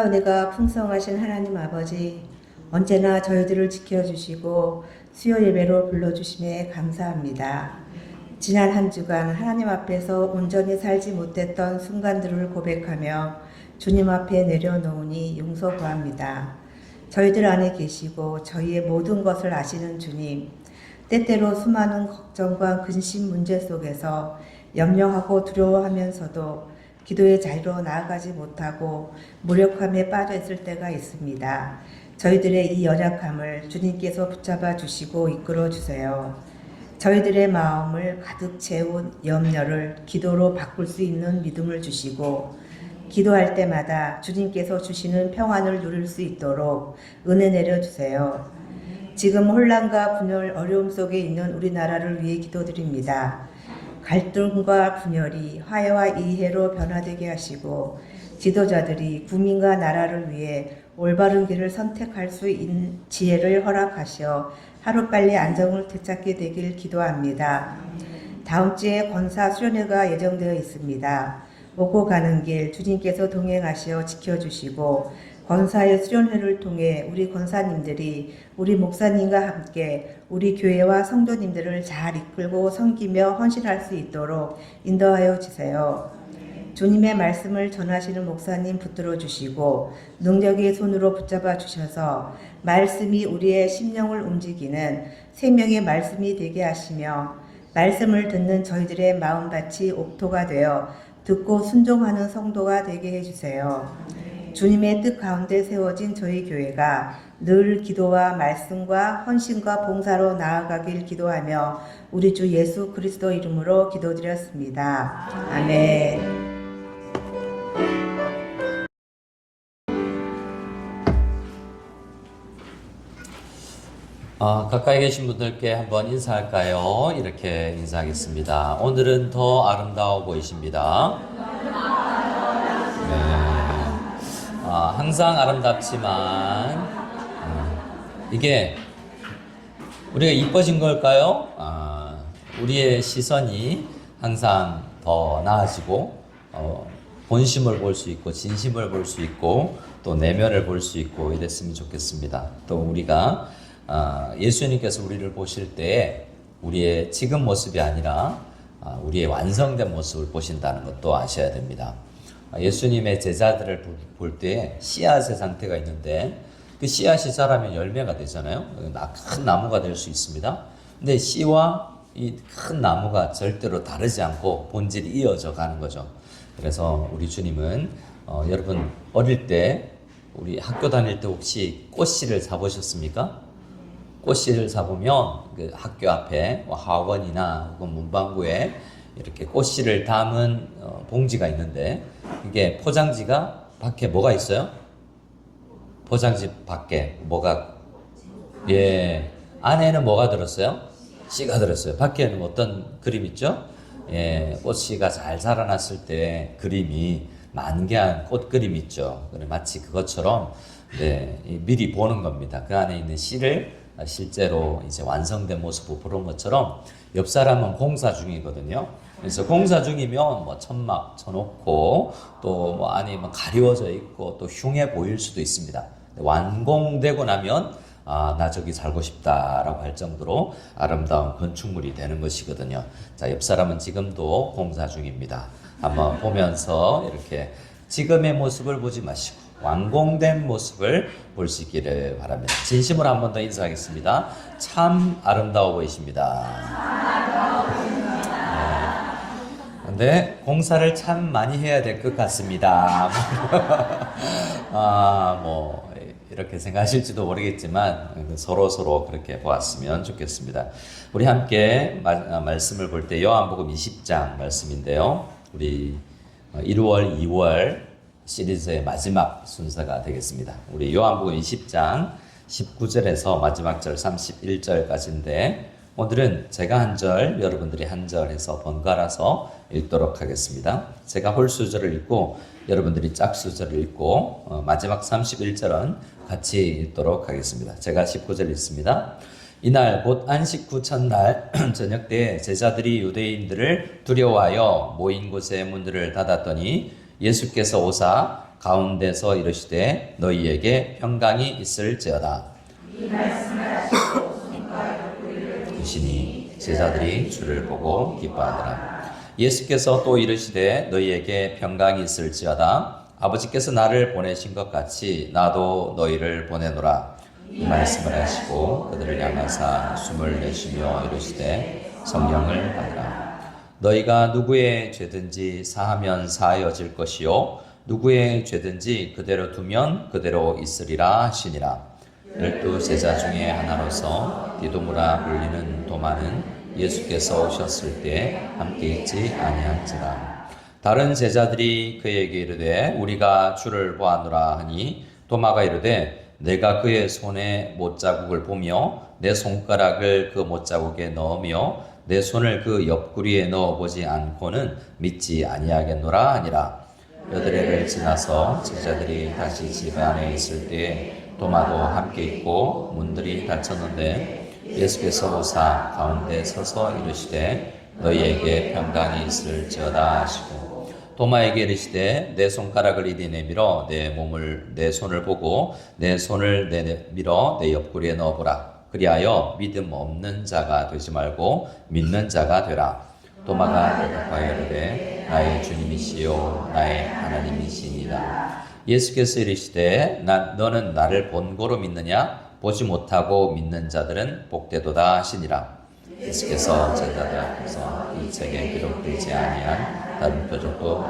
사랑과 은혜가 풍성하신 하나님 아버지, 언제나 저희들을 지켜주시고 수요 예배로 불러주심에 감사합니다. 지난 한 주간 하나님 앞에서 온전히 살지 못했던 순간들을 고백하며 주님 앞에 내려놓으니 용서 구합니다. 저희들 안에 계시고 저희의 모든 것을 아시는 주님, 때때로 수많은 걱정과 근심 문제 속에서 염려하고 두려워하면서도 기도의 자리로 나아가지 못하고 무력함에 빠져 있을 때가 있습니다. 저희들의 이 연약함을 주님께서 붙잡아 주시고 이끌어 주세요. 저희들의 마음을 가득 채운 염려를 기도로 바꿀 수 있는 믿음을 주시고 기도할 때마다 주님께서 주시는 평안을 누릴 수 있도록 은혜 내려주세요. 지금 혼란과 분열, 어려움 속에 있는 우리나라를 위해 기도드립니다. 갈등과 분열이 화해와 이해로 변화되게 하시고 지도자들이 국민과 나라를 위해 올바른 길을 선택할 수 있는 지혜를 허락하셔 하루빨리 안정을 되찾게 되길 기도합니다. 다음 주에 권사 수련회가 예정되어 있습니다. 오고 가는 길 주님께서 동행하시어 지켜주시고 권사의 수련회를 통해 우리 권사님들이 우리 목사님과 함께 우리 교회와 성도님들을 잘 이끌고 섬기며 헌신할 수 있도록 인도하여 주세요. 주님의 말씀을 전하시는 목사님 붙들어 주시고 능력의 손으로 붙잡아 주셔서 말씀이 우리의 심령을 움직이는 생명의 말씀이 되게 하시며 말씀을 듣는 저희들의 마음밭이 옥토가 되어 듣고 순종하는 성도가 되게 해주세요. 주님의 뜻 가운데 세워진 저희 교회가 늘 기도와 말씀과 헌신과 봉사로 나아가길 기도하며 우리 주 예수 그리스도 이름으로 기도드렸습니다. 아멘. 가까이 계신 분들께 한번 인사할까요? 이렇게 인사하겠습니다. 오늘은 더 아름다워 보이십니다. 네. 항상 아름답지만 이게 우리가 이뻐진 걸까요? 우리의 시선이 항상 더 나아지고 본심을 볼 수 있고 진심을 볼 수 있고 또 내면을 볼 수 있고 이랬으면 좋겠습니다. 또 우리가 예수님께서 우리를 보실 때 우리의 지금 모습이 아니라 우리의 완성된 모습을 보신다는 것도 아셔야 됩니다. 예수님의 제자들을 볼 때 씨앗의 상태가 있는데 그 씨앗이 자라면 열매가 되잖아요. 큰 나무가 될 수 있습니다. 근데 씨와 이 큰 나무가 절대로 다르지 않고 본질이 이어져 가는 거죠. 그래서 우리 주님은 여러분 어릴 때 우리 학교 다닐 때 혹시 꽃씨를 사보셨습니까? 꽃씨를 사보면 그 학교 앞에 학원이나 혹은 문방구에 이렇게 꽃씨를 담은 봉지가 있는데 이게 포장지가 밖에 뭐가 있어요? 포장지 밖에 뭐가 안에는 뭐가 들었어요? 씨가 들었어요. 밖에는 어떤 그림 있죠? 꽃씨가 잘 자라났을 때 그림이 만개한 꽃 그림 있죠. 마치 그것처럼 미리 보는 겁니다. 그 안에 있는 씨를 실제로 이제 완성된 모습을 보는 것처럼 옆 사람은 공사 중이거든요. 그래서 공사 중이면 뭐 천막 쳐놓고 또 뭐 안이 뭐 가리워져 있고 또 흉해 보일 수도 있습니다. 완공되고 나면 나 저기 살고 싶다라고 할 정도로 아름다운 건축물이 되는 것이거든요. 자, 옆 사람은 지금도 공사 중입니다. 한번 보면서 이렇게 지금의 모습을 보지 마시고 완공된 모습을 볼 수 있기를 바랍니다. 진심으로 한 번 더 인사하겠습니다. 참 아름다워 보이십니다. 근데 공사를 참 많이 해야 될 것 같습니다. 뭐 이렇게 생각하실지도 모르겠지만 서로 그렇게 보았으면 좋겠습니다. 우리 함께 말씀을 볼 때 요한복음 20장 말씀인데요. 우리 1월, 2월 시리즈의 마지막 순서가 되겠습니다. 우리 요한복음 20장 19절에서 마지막 절 31절까지인데 오늘은 제가 한 절, 여러분들이 한 절 해서 번갈아서 읽도록 하겠습니다. 제가 홀수절을 읽고 여러분들이 짝수절을 읽고 마지막 31절은 같이 읽도록 하겠습니다. 제가 19절 읽습니다. 이날 곧 안식 후 첫날 저녁 때 제자들이 유대인들을 두려워하여 모인 곳의 문들을 닫았더니 예수께서 오사 가운데서 이르시되 너희에게 평강이 있을지어다. 이시니 제자들이 주를 보고 기뻐하더라. 예수께서 또 이르시되 너희에게 평강이 있을지어다. 아버지께서 나를 보내신 것 같이 나도 너희를 보내노라. 이 말씀을 하시고 그들을 향하사 숨을 내쉬며 이르시되 성령을 받으라. 너희가 누구의 죄든지 사하면 사하여질 것이요 누구의 죄든지 그대로 두면 그대로 있으리라 하시니라. 12 제자 중에 하나로서 디도무라 불리는 도마는 예수께서 오셨을 때 함께 있지 아니한지라. 다른 제자들이 그에게 이르되 우리가 주를 보았노라 하니 도마가 이르되 내가 그의 손에 못자국을 보며 내 손가락을 그 못자국에 넣으며 내 손을 그 옆구리에 넣어보지 않고는 믿지 아니하겠노라 하니라. 여드레를 지나서 제자들이 다시 집 안에 있을 때에 도마도 함께 있고 문들이 닫혔는데 예수께서 오사 가운데 서서 이르시되 너희에게 평강이 있을지어다 하시고 도마에게 이르시되 내 손가락을 이리 내밀어 내 손을 보고 내 손을 내밀어 내 옆구리에 넣어보라. 그리하여 믿음 없는 자가 되지 말고 믿는 자가 되라. 도마가 대답하여 이르되 나의 주님이시요 나의 하나님이시니라. 예수께서 이르시되 너는 나를 본고로 믿느냐? 보지 못하고 믿는 자들은 복되도다 하시니라. 예수께서 제자들 앞에서 이 책에 기록되지 아니한 다른 표적도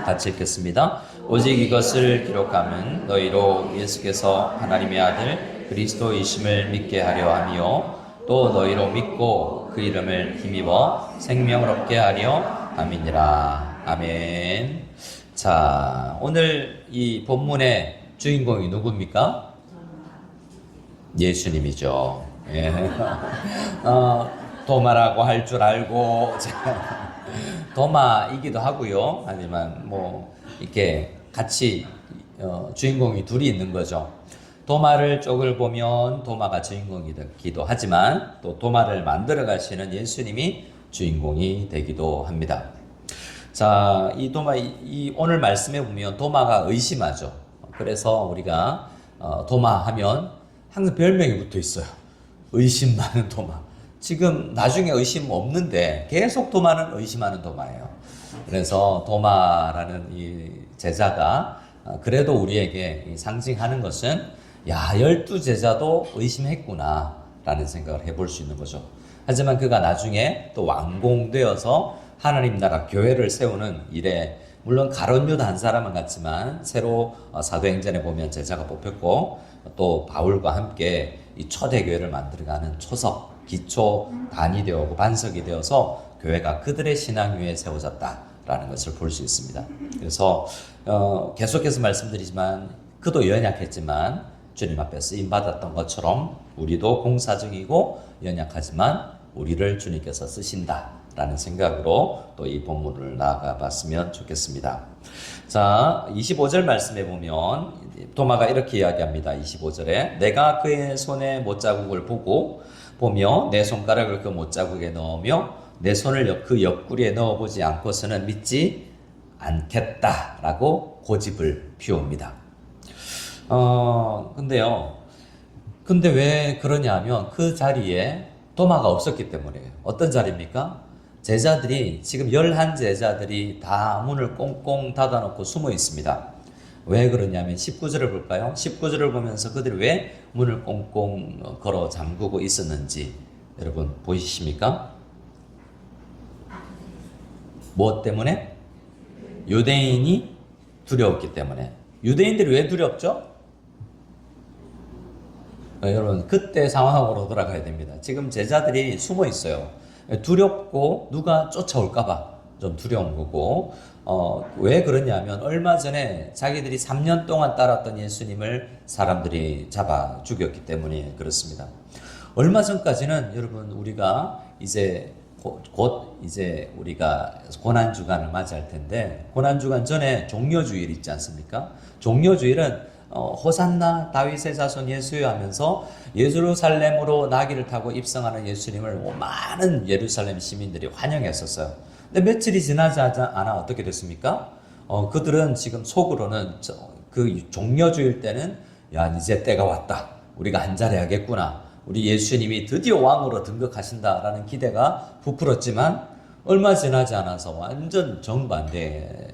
같이 읽겠습니다. 오직 이것을 기록하면 너희로 예수께서 하나님의 아들 그리스도이심을 믿게 하려 하며 또 너희로 믿고 그 이름을 힘입어 생명을 얻게 하려 함이니라. 아멘. 자, 오늘 이 본문의 주인공이 누굽니까? 예수님이죠. 예. 도마라고 할 줄 알고 도마이기도 하고요. 하지만 뭐 이렇게 같이 주인공이 둘이 있는 거죠. 도마를 쪽을 보면 도마가 주인공이기도 하지만 또 도마를 만들어 가시는 예수님이 주인공이 되기도 합니다. 자, 이 도마, 오늘 말씀에 보면 도마가 의심하죠. 그래서 우리가 도마 하면 항상 별명이 붙어 있어요. 의심 많은 도마. 지금 나중에 의심 없는데 계속 도마는 의심하는 도마예요. 그래서 도마라는 이 제자가 그래도 우리에게 상징하는 것은 야, 12제자도 의심했구나 라는 생각을 해볼 수 있는 거죠. 하지만 그가 나중에 또 완공되어서 하나님 나라 교회를 세우는 일에 물론 가룟 유다 한 사람은 같지만 새로 사도행전에 보면 제자가 뽑혔고 또 바울과 함께 이 초대교회를 만들어가는 초석, 기초 단이 되고 반석이 되어서 교회가 그들의 신앙 위에 세워졌다라는 것을 볼 수 있습니다. 그래서 계속해서 말씀드리지만 그도 연약했지만 주님 앞에 쓰임 받았던 것처럼 우리도 공사적이고 연약하지만 우리를 주님께서 쓰신다라는 생각으로 또 이 본문을 나아가 봤으면 좋겠습니다. 자, 25절 말씀에 보면 도마가 이렇게 이야기합니다. 25절에 내가 그의 손에 못자국을 보며 내 손가락을 그 못자국에 넣으며 내 손을 그 옆구리에 넣어보지 않고서는 믿지 않겠다라고 고집을 피웁니다. 근데 왜 그러냐면 그 자리에 도마가 없었기 때문이에요. 어떤 자리입니까? 제자들이 지금 11제자들이 다 문을 꽁꽁 닫아놓고 숨어 있습니다. 왜 그러냐면 19절을 볼까요? 19절을 보면서 그들이 왜 문을 꽁꽁 걸어 잠그고 있었는지 여러분 보이십니까? 무엇 때문에? 유대인이 두려웠기 때문에. 유대인들이 왜 두렵죠? 여러분 그때 상황으로 돌아가야 됩니다. 지금 제자들이 숨어 있어요. 두렵고 누가 쫓아올까봐 좀 두려운 거고 왜 그러냐면 얼마 전에 자기들이 3년 동안 따랐던 예수님을 사람들이 잡아 죽였기 때문에 그렇습니다. 얼마 전까지는 여러분 우리가 이제 곧 이제 우리가 고난주간을 맞이할 텐데 고난주간 전에 종려주일 있지 않습니까? 종려주일은 호산나 다윗의 자손 예수여 하면서 예루살렘으로 나귀를 타고 입성하는 예수님을 많은 예루살렘 시민들이 환영했었어요. 근데 며칠이 지나지 않아 어떻게 됐습니까? 그들은 지금 속으로는 그 종려주일 때는 야 이제 때가 왔다. 우리가 한잔해야겠구나. 우리 예수님이 드디어 왕으로 등극하신다라는 기대가 부풀었지만 얼마 지나지 않아서 완전 정반대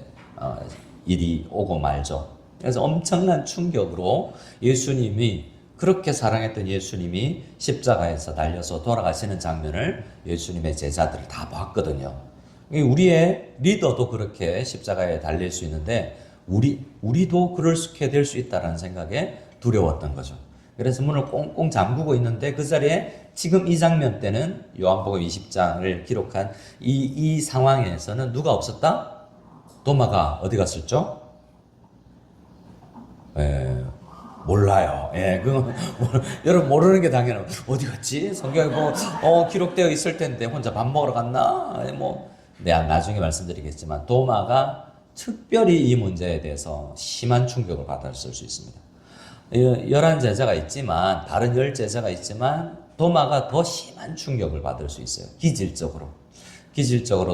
일이 오고 말죠. 그래서 엄청난 충격으로 예수님이 그렇게 사랑했던 예수님이 십자가에서 달려서 돌아가시는 장면을 예수님의 제자들이 다 봤거든요. 우리의 리더도 그렇게 십자가에 달릴 수 있는데 우리도 그렇게 될 수 있다는 생각에 두려웠던 거죠. 그래서 문을 꽁꽁 잠그고 있는데 그 자리에 지금 이 장면 때는 요한복음 20장을 기록한 이 상황에서는 누가 없었다? 도마가 어디 갔었죠? 몰라요. 여러분 모르는 게 당연해요. 어디 갔지? 성경에 기록되어 있을 텐데 혼자 밥 먹으러 갔나? 내가 나중에 말씀드리겠지만 도마가 특별히 이 문제에 대해서 심한 충격을 받았을 수 있습니다. 11제자가 있지만 다른 10제자가 있지만 도마가 더 심한 충격을 받을 수 있어요. 기질적으로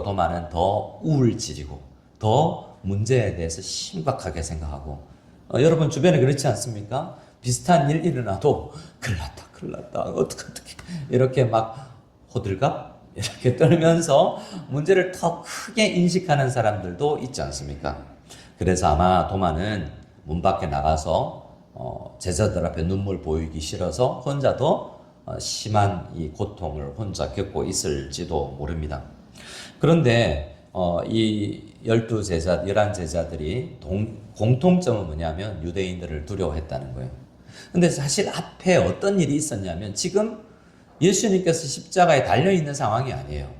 도마는 더 우울질이고 더 문제에 대해서 심각하게 생각하고 여러분 주변에 그렇지 않습니까? 비슷한 일 일어나도 큰일 났다 어떻게 이렇게 막 호들갑 이렇게 떨면서 문제를 더 크게 인식하는 사람들도 있지 않습니까? 그래서 아마 도마는 문 밖에 나가서 제자들 앞에 눈물 보이기 싫어서 혼자 더 심한 이 고통을 혼자 겪고 있을지도 모릅니다. 그런데 이 11제자들이 공통점은 뭐냐면 유대인들을 두려워했다는 거예요. 근데 사실 앞에 어떤 일이 있었냐면 지금 예수님께서 십자가에 달려있는 상황이 아니에요.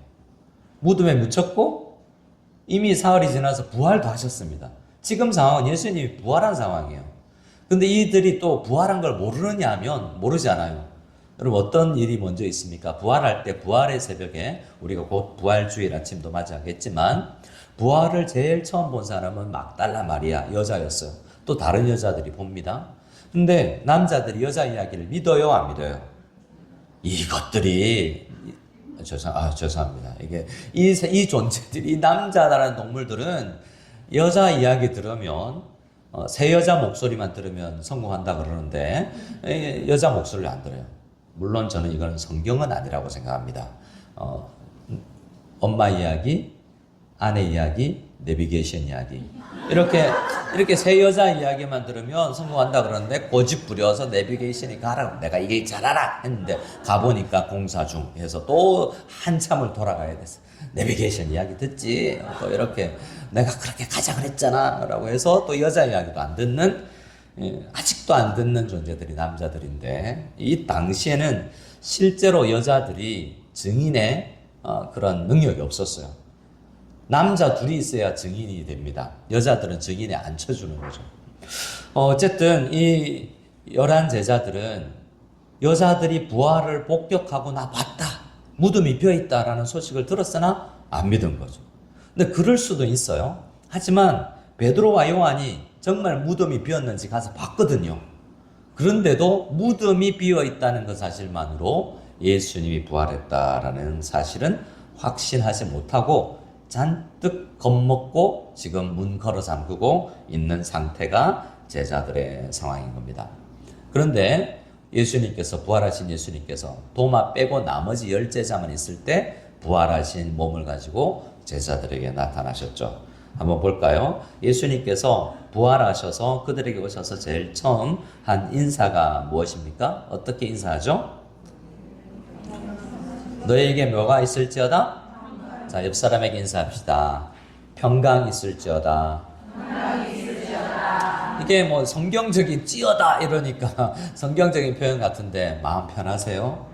무덤에 묻혔고 이미 사흘이 지나서 부활도 하셨습니다. 지금 상황은 예수님이 부활한 상황이에요. 근데 이들이 또 부활한 걸 모르느냐 하면 모르잖아요. 여러분 어떤 일이 먼저 있습니까? 부활할 때 부활의 새벽에 우리가 곧 부활주일 아침도 맞이하겠지만 부활을 제일 처음 본 사람은 막달라 마리아 여자였어요. 또 다른 여자들이 봅니다. 근데 남자들이 여자 이야기를 믿어요, 안 믿어요? 이것들이 죄송합니다. 이 존재들이 남자라는 동물들은 여자 이야기 들으면 새 여자 목소리만 들으면 성공한다 그러는데 여자 목소리를 안 들어요. 물론 저는 이건 성경은 아니라고 생각합니다. 엄마 이야기, 아내 이야기, 내비게이션 이야기 이렇게 새 여자 이야기만 들으면 성공한다 그러는데 고집 부려서 내비게이션이 가라 내가 이게 잘 알아 했는데 가보니까 공사 중 해서 또 한참을 돌아가야 됐어. 내비게이션 이야기 듣지 또 이렇게 내가 그렇게 가자 그랬잖아 라고 해서 또 여자 이야기도 안 듣는 아직도 안 듣는 존재들이 남자들인데 이 당시에는 실제로 여자들이 증인의 그런 능력이 없었어요. 남자 둘이 있어야 증인이 됩니다. 여자들은 증인에 앉혀주는 거죠. 어쨌든 이 11제자들은 여자들이 부활을 복격하고 나 봤다. 무덤이 비어있다라는 소식을 들었으나 안 믿은 거죠. 근데 그럴 수도 있어요. 하지만 베드로와 요한이 정말 무덤이 비었는지 가서 봤거든요. 그런데도 무덤이 비어있다는 그 사실만으로 예수님이 부활했다라는 사실은 확신하지 못하고 잔뜩 겁먹고 지금 문 걸어 잠그고 있는 상태가 제자들의 상황인 겁니다. 그런데 예수님께서 부활하신 예수님께서 도마 빼고 나머지 10제자만 있을 때 부활하신 몸을 가지고 제자들에게 나타나셨죠. 한번 볼까요? 예수님께서 부활하셔서 그들에게 오셔서 제일 처음 한 인사가 무엇입니까? 어떻게 인사하죠? 너에게 뭐가 있을지어다? 자, 옆 사람에게 인사합시다. 평강 있을지어다. 이게 뭐 성경적인 찌어다 이러니까 성경적인 표현 같은데 마음 편하세요?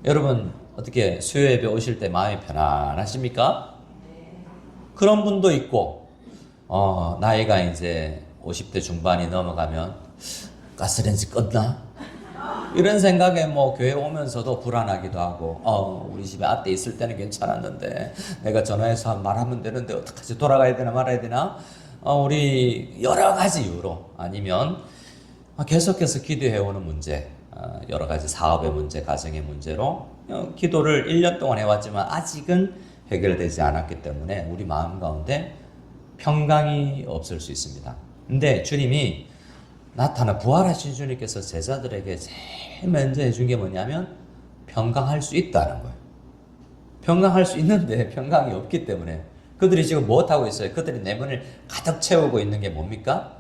여러분 어떻게 수요예배 오실 때 마음이 편안하십니까? 그런 분도 있고 나이가 이제 50대 중반이 넘어가면 가스레인지 껐나? 이런 생각에 뭐 교회 오면서도 불안하기도 하고 우리 집에 아떼 있을 때는 괜찮았는데 내가 전화해서 말하면 되는데 어떡하지? 돌아가야 되나 말아야 되나? 우리 여러 가지 이유로 아니면 계속해서 기도해오는 문제, 여러 가지 사업의 문제, 가정의 문제로 기도를 1년 동안 해왔지만 아직은 해결되지 않았기 때문에 우리 마음 가운데 평강이 없을 수 있습니다. 근데 주님이 부활하신 주님께서 제자들에게 제일 먼저 해준 게 뭐냐면 평강할 수 있다는 거예요. 평강할 수 있는데 평강이 없기 때문에 그들이 지금 무엇하고 있어요? 그들이 내면을 가득 채우고 있는 게 뭡니까?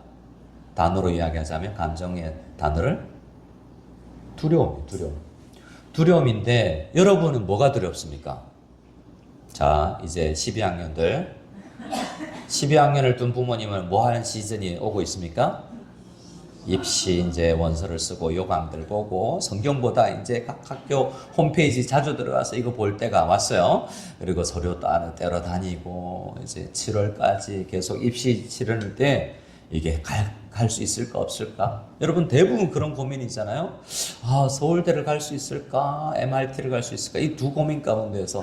단어로 이야기하자면 감정의 단어를 두려움인데 여러분은 뭐가 두렵습니까? 자, 이제 12학년을 둔 부모님은 뭐 하는 시즌이 오고 있습니까? 입시 이제 원서를 쓰고 요강들 보고 성경보다 이제 각 학교 홈페이지 자주 들어가서 이거 볼 때가 왔어요. 그리고 서류 떼러 다니고 이제 7월까지 계속 입시 치르는 때 이게 갈 수 있을까 없을까? 여러분 대부분 그런 고민이잖아요. 아, 서울대를 갈 수 있을까? MRT를 갈 수 있을까? 이 두 고민 가운데서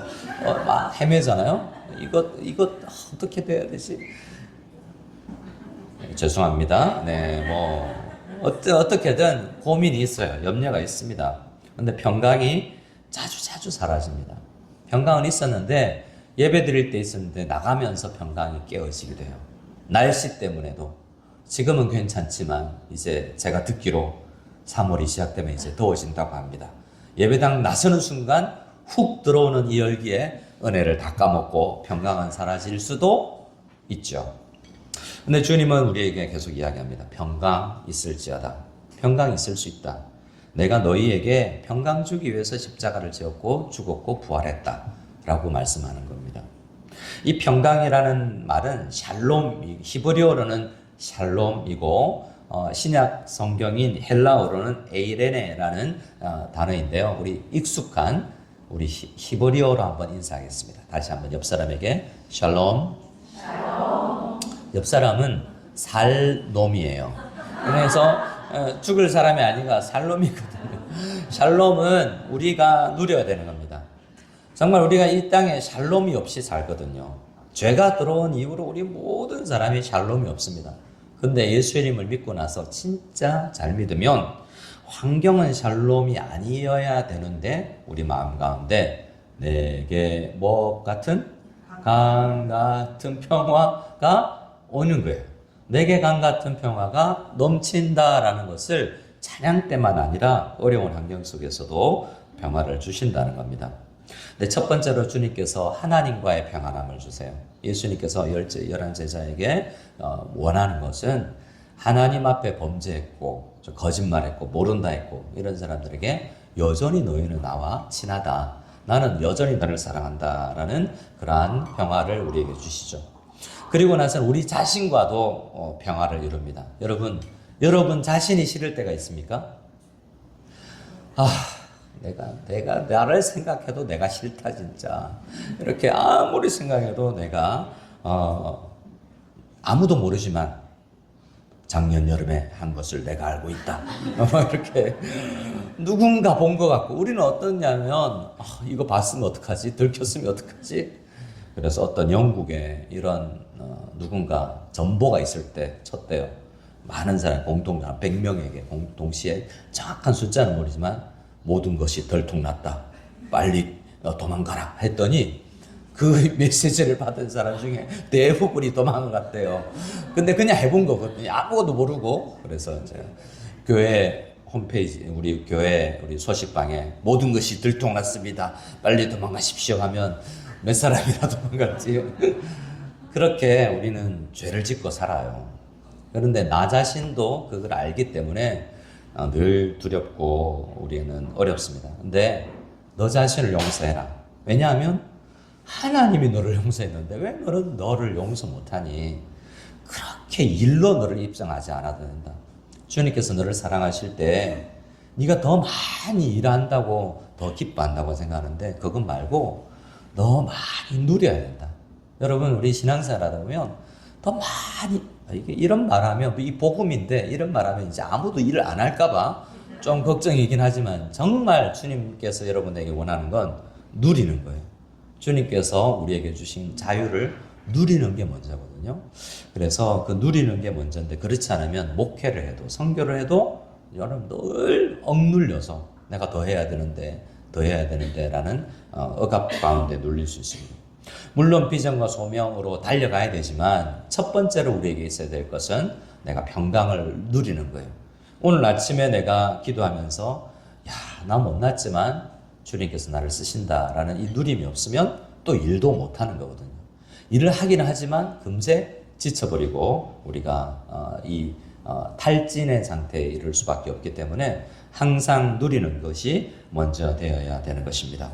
막 헤매잖아요. 이거 어떻게 돼야 되지? 죄송합니다. 네, 어떻게든 고민이 있어요. 염려가 있습니다. 근데 평강이 자주 사라집니다. 평강은 있었는데 예배 드릴 때 있었는데 나가면서 평강이 깨어지게 돼요. 날씨 때문에도 지금은 괜찮지만 이제 제가 듣기로 3월이 시작되면 이제 더워진다고 합니다. 예배당 나서는 순간 훅 들어오는 이 열기에 은혜를 다 까먹고 평강은 사라질 수도 있죠. 근데 주님은 우리에게 계속 이야기합니다. 평강 있을지어다. 평강 있을 수 있다. 내가 너희에게 평강 주기 위해서 십자가를 지었고 죽었고 부활했다. 라고 말씀하는 겁니다. 이 평강이라는 말은 샬롬, 히브리어로는 샬롬이고 신약 성경인 헬라어로는 에이레네라는 단어인데요. 우리 익숙한 우리 히브리어로 한번 인사하겠습니다. 다시 한번 옆 사람에게 샬롬. 옆 사람은 살놈이에요. 그래서 죽을 사람이 아니라 살놈이거든요. 샬롬은 우리가 누려야 되는 겁니다. 정말 우리가 이 땅에 샬롬이 없이 살거든요. 죄가 들어온 이후로 우리 모든 사람이 샬롬이 없습니다. 근데 예수님을 믿고 나서 진짜 잘 믿으면 환경은 샬롬이 아니어야 되는데 우리 마음 가운데 내게 뭐 같은? 강 같은 평화가 오는 거예요. 내게 강 같은 평화가 넘친다라는 것을 찬양 때만 아니라 어려운 환경 속에서도 평화를 주신다는 겁니다. 근데 첫 번째로 주님께서 하나님과의 평안함을 주세요. 예수님께서 11 제자에게 원하는 것은 하나님 앞에 범죄했고 거짓말했고 모른다 했고 이런 사람들에게 여전히 너희는 나와 친하다. 나는 여전히 너를 사랑한다라는 그러한 평화를 우리에게 주시죠. 그리고 나서는 우리 자신과도 평화를 이룹니다. 여러분 자신이 싫을 때가 있습니까? 내가 나를 생각해도 내가 싫다 진짜. 이렇게 아무리 생각해도 내가 아무도 모르지만 작년 여름에 한 것을 내가 알고 있다. 이렇게 누군가 본 것 같고 우리는 어떠냐면 이거 봤으면 어떡하지? 들켰으면 어떡하지? 그래서 어떤 영국에 이런 누군가 전보가 있을 때 쳤대요. 많은 사람 100명에게 동시에 정확한 숫자는 모르지만 모든 것이 들통났다. 빨리 도망가라 했더니 그 메시지를 받은 사람 중에 대부분이 도망갔대요. 근데 그냥 해본 거거든요. 아무것도 모르고. 그래서 이제 교회 홈페이지, 우리 교회 우리 소식방에 모든 것이 들통났습니다. 빨리 도망가십시오 하면 몇 사람이나 도망갔지. 그렇게 우리는 죄를 짓고 살아요. 그런데 나 자신도 그걸 알기 때문에 늘 두렵고 우리는 어렵습니다. 근데 너 자신을 용서해라. 왜냐하면 하나님이 너를 용서했는데 왜 너는 너를 용서 못하니? 그렇게 일로 너를 입증하지 않아도 된다. 주님께서 너를 사랑하실 때 네가 더 많이 일한다고 더 기뻐한다고 생각하는데 그것 말고 너 많이 누려야 된다. 여러분 우리 신앙생활하다 보면 더 많이 이런 말하면 이 복음인데 이런 말하면 이제 아무도 일을 안 할까봐 좀 걱정이긴 하지만 정말 주님께서 여러분에게 원하는 건 누리는 거예요. 주님께서 우리에게 주신 자유를 누리는 게 먼저거든요. 그래서 그 누리는 게 먼저인데 그렇지 않으면 목회를 해도 선교를 해도 여러분 늘 억눌려서 내가 더 해야 되는데 라는 억압 가운데 눌릴 수 있습니다. 물론 비전과 소명으로 달려가야 되지만 첫 번째로 우리에게 있어야 될 것은 내가 평강을 누리는 거예요. 오늘 아침에 내가 기도하면서 야, 나 못났지만 주님께서 나를 쓰신다라는 이 누림이 없으면 또 일도 못하는 거거든요. 일을 하기는 하지만 금세 지쳐버리고 우리가 탈진의 상태에 이를 수밖에 없기 때문에 항상 누리는 것이 먼저 되어야 되는 것입니다.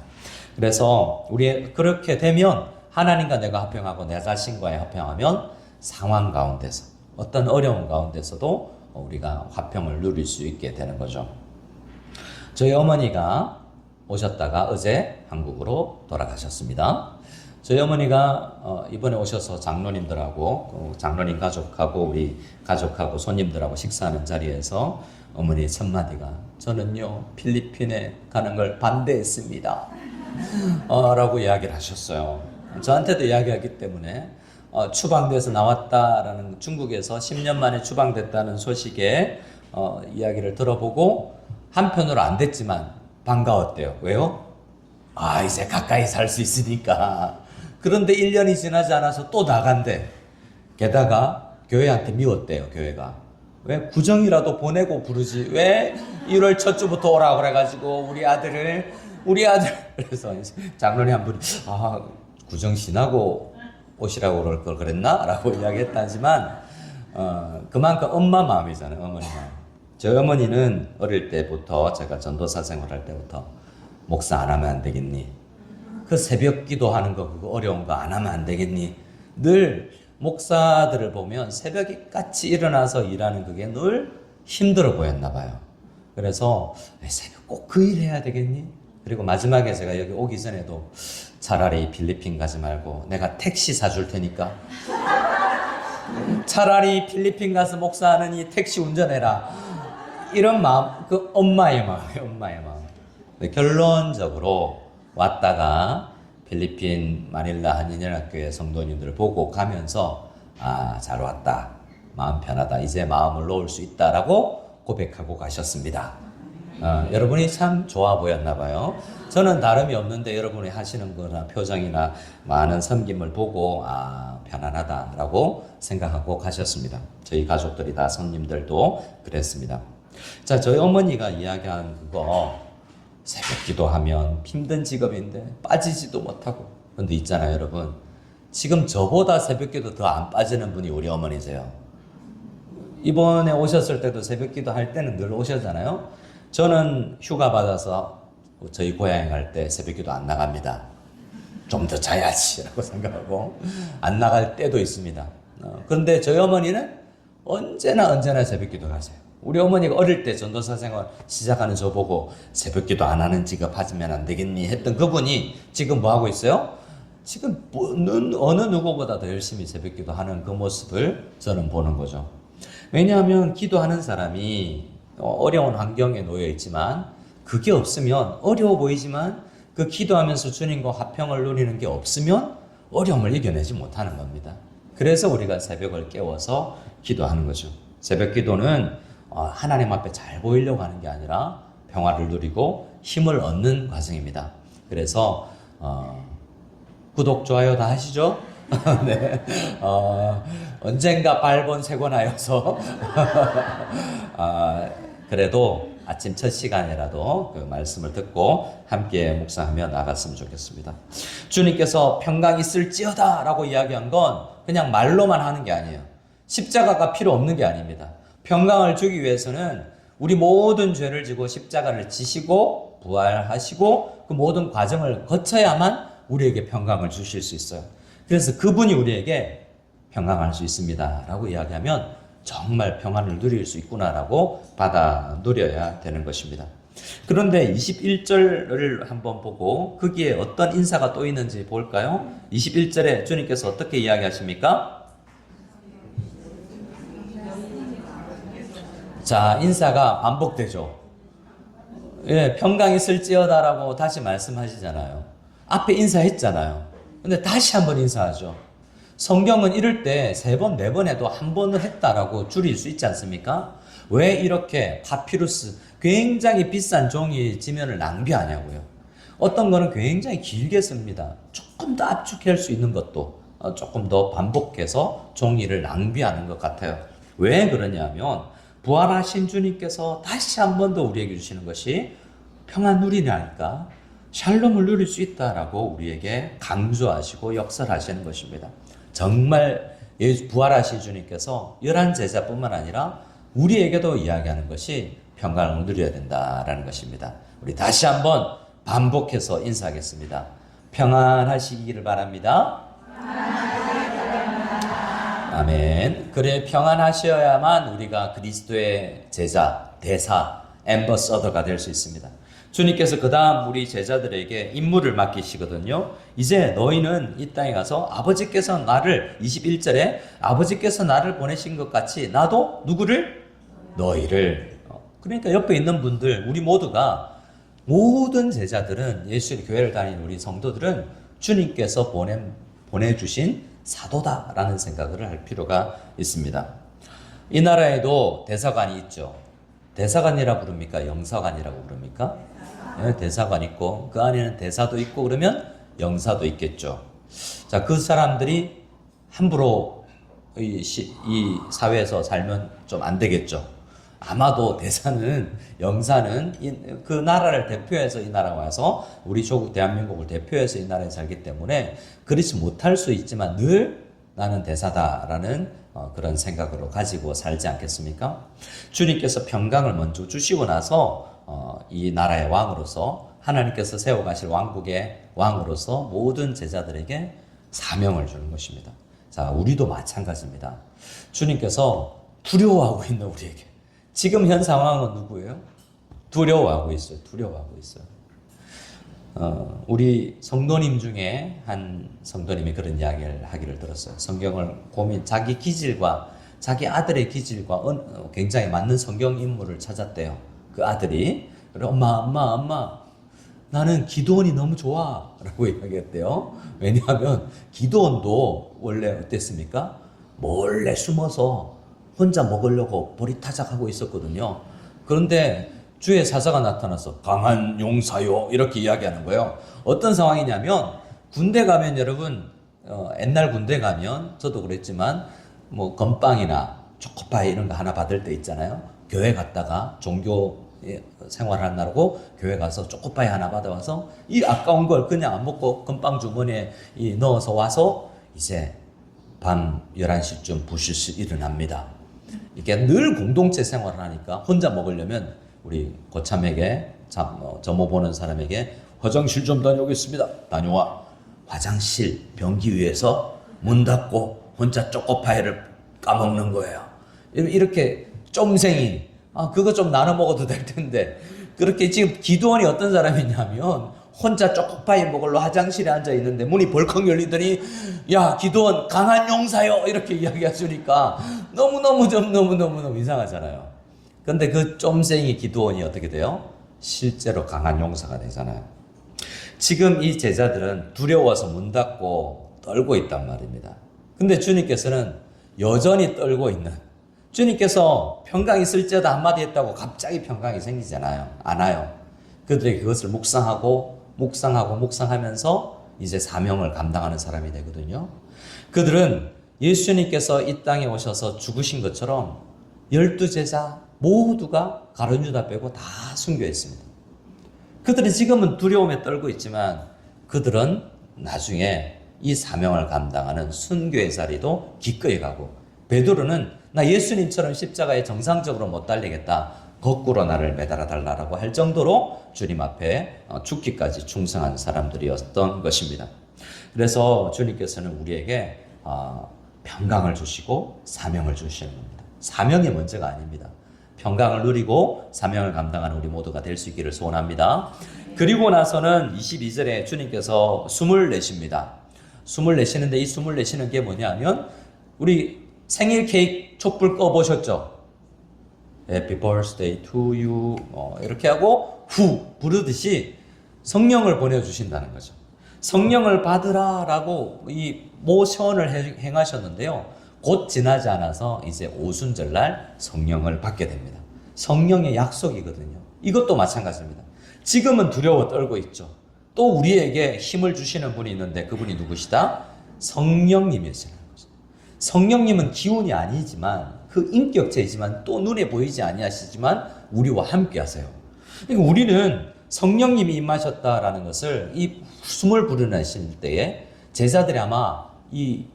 그래서 우리 그렇게 되면 하나님과 내가 화평하고 내 자신과의 화평하면 상황 가운데서 어떤 어려운 가운데서도 우리가 화평을 누릴 수 있게 되는 거죠. 저희 어머니가 오셨다가 어제 한국으로 돌아가셨습니다. 저희 어머니가 이번에 오셔서 장로님들하고 장로님 가족하고 우리 가족하고 손님들하고 식사하는 자리에서 어머니의 첫 마디가 저는요 필리핀에 가는 걸 반대했습니다 라고 이야기를 하셨어요. 저한테도 이야기하기 때문에 추방돼서 나왔다라는 중국에서 10년 만에 추방됐다는 소식에 이야기를 들어보고 한편으로 안 됐지만 반가웠대요. 왜요? 이제 가까이 살 수 있으니까. 그런데 1년이 지나지 않아서 또 나간대. 게다가 교회한테 미웠대요. 교회가. 왜 구정이라도 보내고 부르지 왜 1월 첫 주부터 오라 그래가지고 우리 아들 그래서 장로님 한 분이 구정 지나고 오시라고 그럴 걸 그랬나? 라고 이야기했다지만 그만큼 엄마 마음이잖아요. 어머니 마음. 저희 어머니는 어릴 때부터 제가 전도사 생활할 때부터 목사 안 하면 안 되겠니? 그 새벽 기도하는 거 그거 어려운 거 안 하면 안 되겠니? 늘 목사들을 보면 새벽에 같이 일어나서 일하는 그게 늘 힘들어 보였나 봐요. 그래서 새벽 꼭 그 일 해야 되겠니? 그리고 마지막에 제가 여기 오기 전에도 차라리 필리핀 가지 말고 내가 택시 사줄 테니까 차라리 필리핀 가서 목사하느니 택시 운전해라. 이런 마음, 그 엄마의 마음이에요. 엄마의 마음. 결론적으로 왔다가 필리핀 마닐라 한인연합교회 성도님들을 보고 가면서 잘 왔다. 마음 편하다. 이제 마음을 놓을 수 있다라고 고백하고 가셨습니다. 여러분이 참 좋아 보였나 봐요. 저는 다름이 없는데 여러분이 하시는 거나 표정이나 많은 섬김을 보고 편안하다라고 생각하고 가셨습니다. 저희 가족들이 다 손님들도 그랬습니다. 자, 저희 어머니가 이야기한 그거 새벽 기도하면 힘든 직업인데 빠지지도 못하고. 근데 있잖아요, 여러분. 지금 저보다 새벽 기도 더 안 빠지는 분이 우리 어머니세요. 이번에 오셨을 때도 새벽 기도 할 때는 늘 오셨잖아요. 저는 휴가 받아서 저희 고향에 갈 때 새벽 기도 안 나갑니다. 좀 더 자야지라고 생각하고 안 나갈 때도 있습니다. 그런데 저희 어머니는 언제나 새벽 기도 하세요. 우리 어머니가 어릴 때 전도사 생활 시작하는 저 보고 새벽 기도 안 하는 직업 하시면 안 되겠니 했던 그분이 지금 뭐 하고 있어요? 지금 어느 누구보다 더 열심히 새벽 기도 하는 그 모습을 저는 보는 거죠. 왜냐하면 기도하는 사람이 어려운 환경에 놓여 있지만 그게 없으면 어려워 보이지만 그 기도하면서 주님과 화평을 누리는 게 없으면 어려움을 이겨내지 못하는 겁니다. 그래서 우리가 새벽을 깨워서 기도하는 거죠. 새벽 기도는 하나님 앞에 잘 보이려고 하는 게 아니라 평화를 누리고 힘을 얻는 과정입니다. 그래서 구독, 좋아요 다 하시죠? 네. 언젠가 발본 세권하여서 그래도 아침 첫 시간이라도 그 말씀을 듣고 함께 묵상하며 나갔으면 좋겠습니다. 주님께서 평강 있을지어다 라고 이야기한 건 그냥 말로만 하는 게 아니에요. 십자가가 필요 없는 게 아닙니다. 평강을 주기 위해서는 우리 모든 죄를 지고 십자가를 지시고 부활하시고 그 모든 과정을 거쳐야만 우리에게 평강을 주실 수 있어요. 그래서 그분이 우리에게 평강할 수 있습니다 라고 이야기하면 정말 평안을 누릴 수 있구나라고 받아 누려야 되는 것입니다. 그런데 21절을 한번 보고 거기에 어떤 인사가 또 있는지 볼까요? 21절에 주님께서 어떻게 이야기하십니까? 자, 인사가 반복되죠. 예, 평강 있을지어다라고 다시 말씀하시잖아요. 앞에 인사했잖아요. 근데 다시 한번 인사하죠. 성경은 이럴 때 3번, 4번 해도 한 번을 했다라고 줄일 수 있지 않습니까? 왜 이렇게 파피루스 굉장히 비싼 종이 지면을 낭비하냐고요. 어떤 거는 굉장히 길게 씁니다. 조금 더 압축할 수 있는 것도 조금 더 반복해서 종이를 낭비하는 것 같아요. 왜 그러냐면 부활하신 주님께서 다시 한 번 더 우리에게 주시는 것이 평안 누리라니까, 샬롬을 누릴 수 있다라고 우리에게 강조하시고 역설하시는 것입니다. 정말 부활하신 주님께서 11제자뿐만 아니라 우리에게도 이야기하는 것이 평강을 누려야 된다라는 것입니다. 우리 다시 한번 반복해서 인사하겠습니다. 평안하시기를 바랍니다. 아멘. 그래 평안하셔야만 우리가 그리스도의 제자, 대사, 앰버서더가 될 수 있습니다. 주님께서 그 다음 우리 제자들에게 임무를 맡기시거든요. 이제 너희는 이 땅에 가서 아버지께서 나를, 21절에 아버지께서 나를 보내신 것 같이 나도 누구를? 너희를. 그러니까 옆에 있는 분들, 우리 모두가, 모든 제자들은, 예수의 교회를 다니는 우리 성도들은 주님께서 보내주신 사도다라는 생각을 할 필요가 있습니다. 이 나라에도 대사관이 있죠. 대사관이라 부릅니까? 영사관이라고 부릅니까? 네, 대사관 있고 그 안에는 대사도 있고 그러면 영사도 있겠죠. 자, 그 사람들이 함부로 이 사회에서 살면 좀 안 되겠죠. 아마도 대사는, 영사는 그 나라를 대표해서 이 나라에 와서 우리 조국 대한민국을 대표해서 이 나라에 살기 때문에 그렇지 못할 수 있지만 늘 나는 대사다라는 그런 생각으로 가지고 살지 않겠습니까? 주님께서 평강을 먼저 주시고 나서 이 나라의 왕으로서, 하나님께서 세워가실 왕국의 왕으로서 모든 제자들에게 사명을 주는 것입니다. 자, 우리도 마찬가지입니다. 주님께서 두려워하고 있는 우리에게, 지금 현 상황은 누구예요? 두려워하고 있어요. 두려워하고 있어요. 우리 성도님 중에 한 성도님이 그런 이야기를 하기를 들었어요. 성경을 자기 기질과, 자기 아들의 기질과 굉장히 맞는 성경 인물을 찾았대요. 그 아들이. 그래, 엄마, 나는 기도원이 너무 좋아. 라고 이야기했대요. 왜냐하면 기도원도 원래 어땠습니까? 몰래 숨어서 혼자 먹으려고 보리타작하고 있었거든요. 그런데 주의 사자가 나타나서 강한 용사요 이렇게 이야기하는 거예요. 어떤 상황이냐면, 군대 가면 여러분, 옛날 군대 가면 저도 그랬지만 뭐 건빵이나 초코파이 이런 거 하나 받을 때 있잖아요. 교회 갔다가 종교 생활하느라고 교회 가서 초코파이 하나 받아와서 이 아까운 걸 그냥 안 먹고 건빵 주머니에 넣어서 와서 이제 밤 11시쯤 부실시 일어납니다. 이게 늘 공동체 생활을 하니까 혼자 먹으려면 우리 고참에게, 점호 보는 사람에게 화장실 좀 다녀오겠습니다. 다녀와. 화장실 변기 위에서 문 닫고 혼자 초코파이를 까먹는 거예요. 이렇게 쫌생이, 그거 좀 나눠 먹어도 될 텐데, 그렇게 지금 기도원이 어떤 사람이냐면 혼자 초코파이 먹으러 화장실에 앉아 있는데 문이 벌컥 열리더니, 야, 기도원 강한 용사요 이렇게 이야기하시니까 너무너무 이상하잖아요. 근데 그 쫌생이 기도원이 어떻게 돼요? 실제로 강한 용사가 되잖아요. 지금 이 제자들은 두려워서 문 닫고 떨고 있단 말입니다. 근데 주님께서는 여전히 떨고 있는, 주님께서 평강이 있을지어다 한마디 했다고 갑자기 평강이 생기잖아요. 안 와요. 그들이 그것을 묵상하면서 이제 사명을 감당하는 사람이 되거든요. 그들은 예수님께서 이 땅에 오셔서 죽으신 것처럼 12제자 모두가 가룟 유다 빼고 다 순교했습니다. 그들은 지금은 두려움에 떨고 있지만 그들은 나중에 이 사명을 감당하는 순교의 자리도 기꺼이 가고, 베드로는 나 예수님처럼 십자가에 정상적으로 못 달리겠다, 거꾸로 나를 매달아 달라고 할 정도로 주님 앞에 죽기까지 충성한 사람들이었던 것입니다. 그래서 주님께서는 우리에게 평강을 주시고 사명을 주시는 겁니다. 사명이 문제가 아닙니다. 평강을 누리고 사명을 감당하는 우리 모두가 될 수 있기를 소원합니다. 그리고 나서는 22절에 주님께서 숨을 내쉽니다. 숨을 내쉬는데 이 숨을 내쉬는 게 뭐냐면, 우리 생일 케이크 촛불 꺼보셨죠? Happy birthday to you 이렇게 하고 후 부르듯이 성령을 보내주신다는 거죠. 성령을 받으라라고 이 모션을 행하셨는데요. 곧 지나지 않아서 이제 오순절날 성령을 받게 됩니다. 성령의 약속이거든요. 이것도 마찬가지입니다. 지금은 두려워 떨고 있죠. 또 우리에게 힘을 주시는 분이 있는데 그분이 누구시다? 성령님이시라는 거죠. 성령님은 기운이 아니지만 그 인격체이지만 또 눈에 보이지 아니하시지만 우리와 함께 하세요. 그러니까 우리는 성령님이 임하셨다라는 것을 이 숨을 불어내실 때에 제자들이 아마 이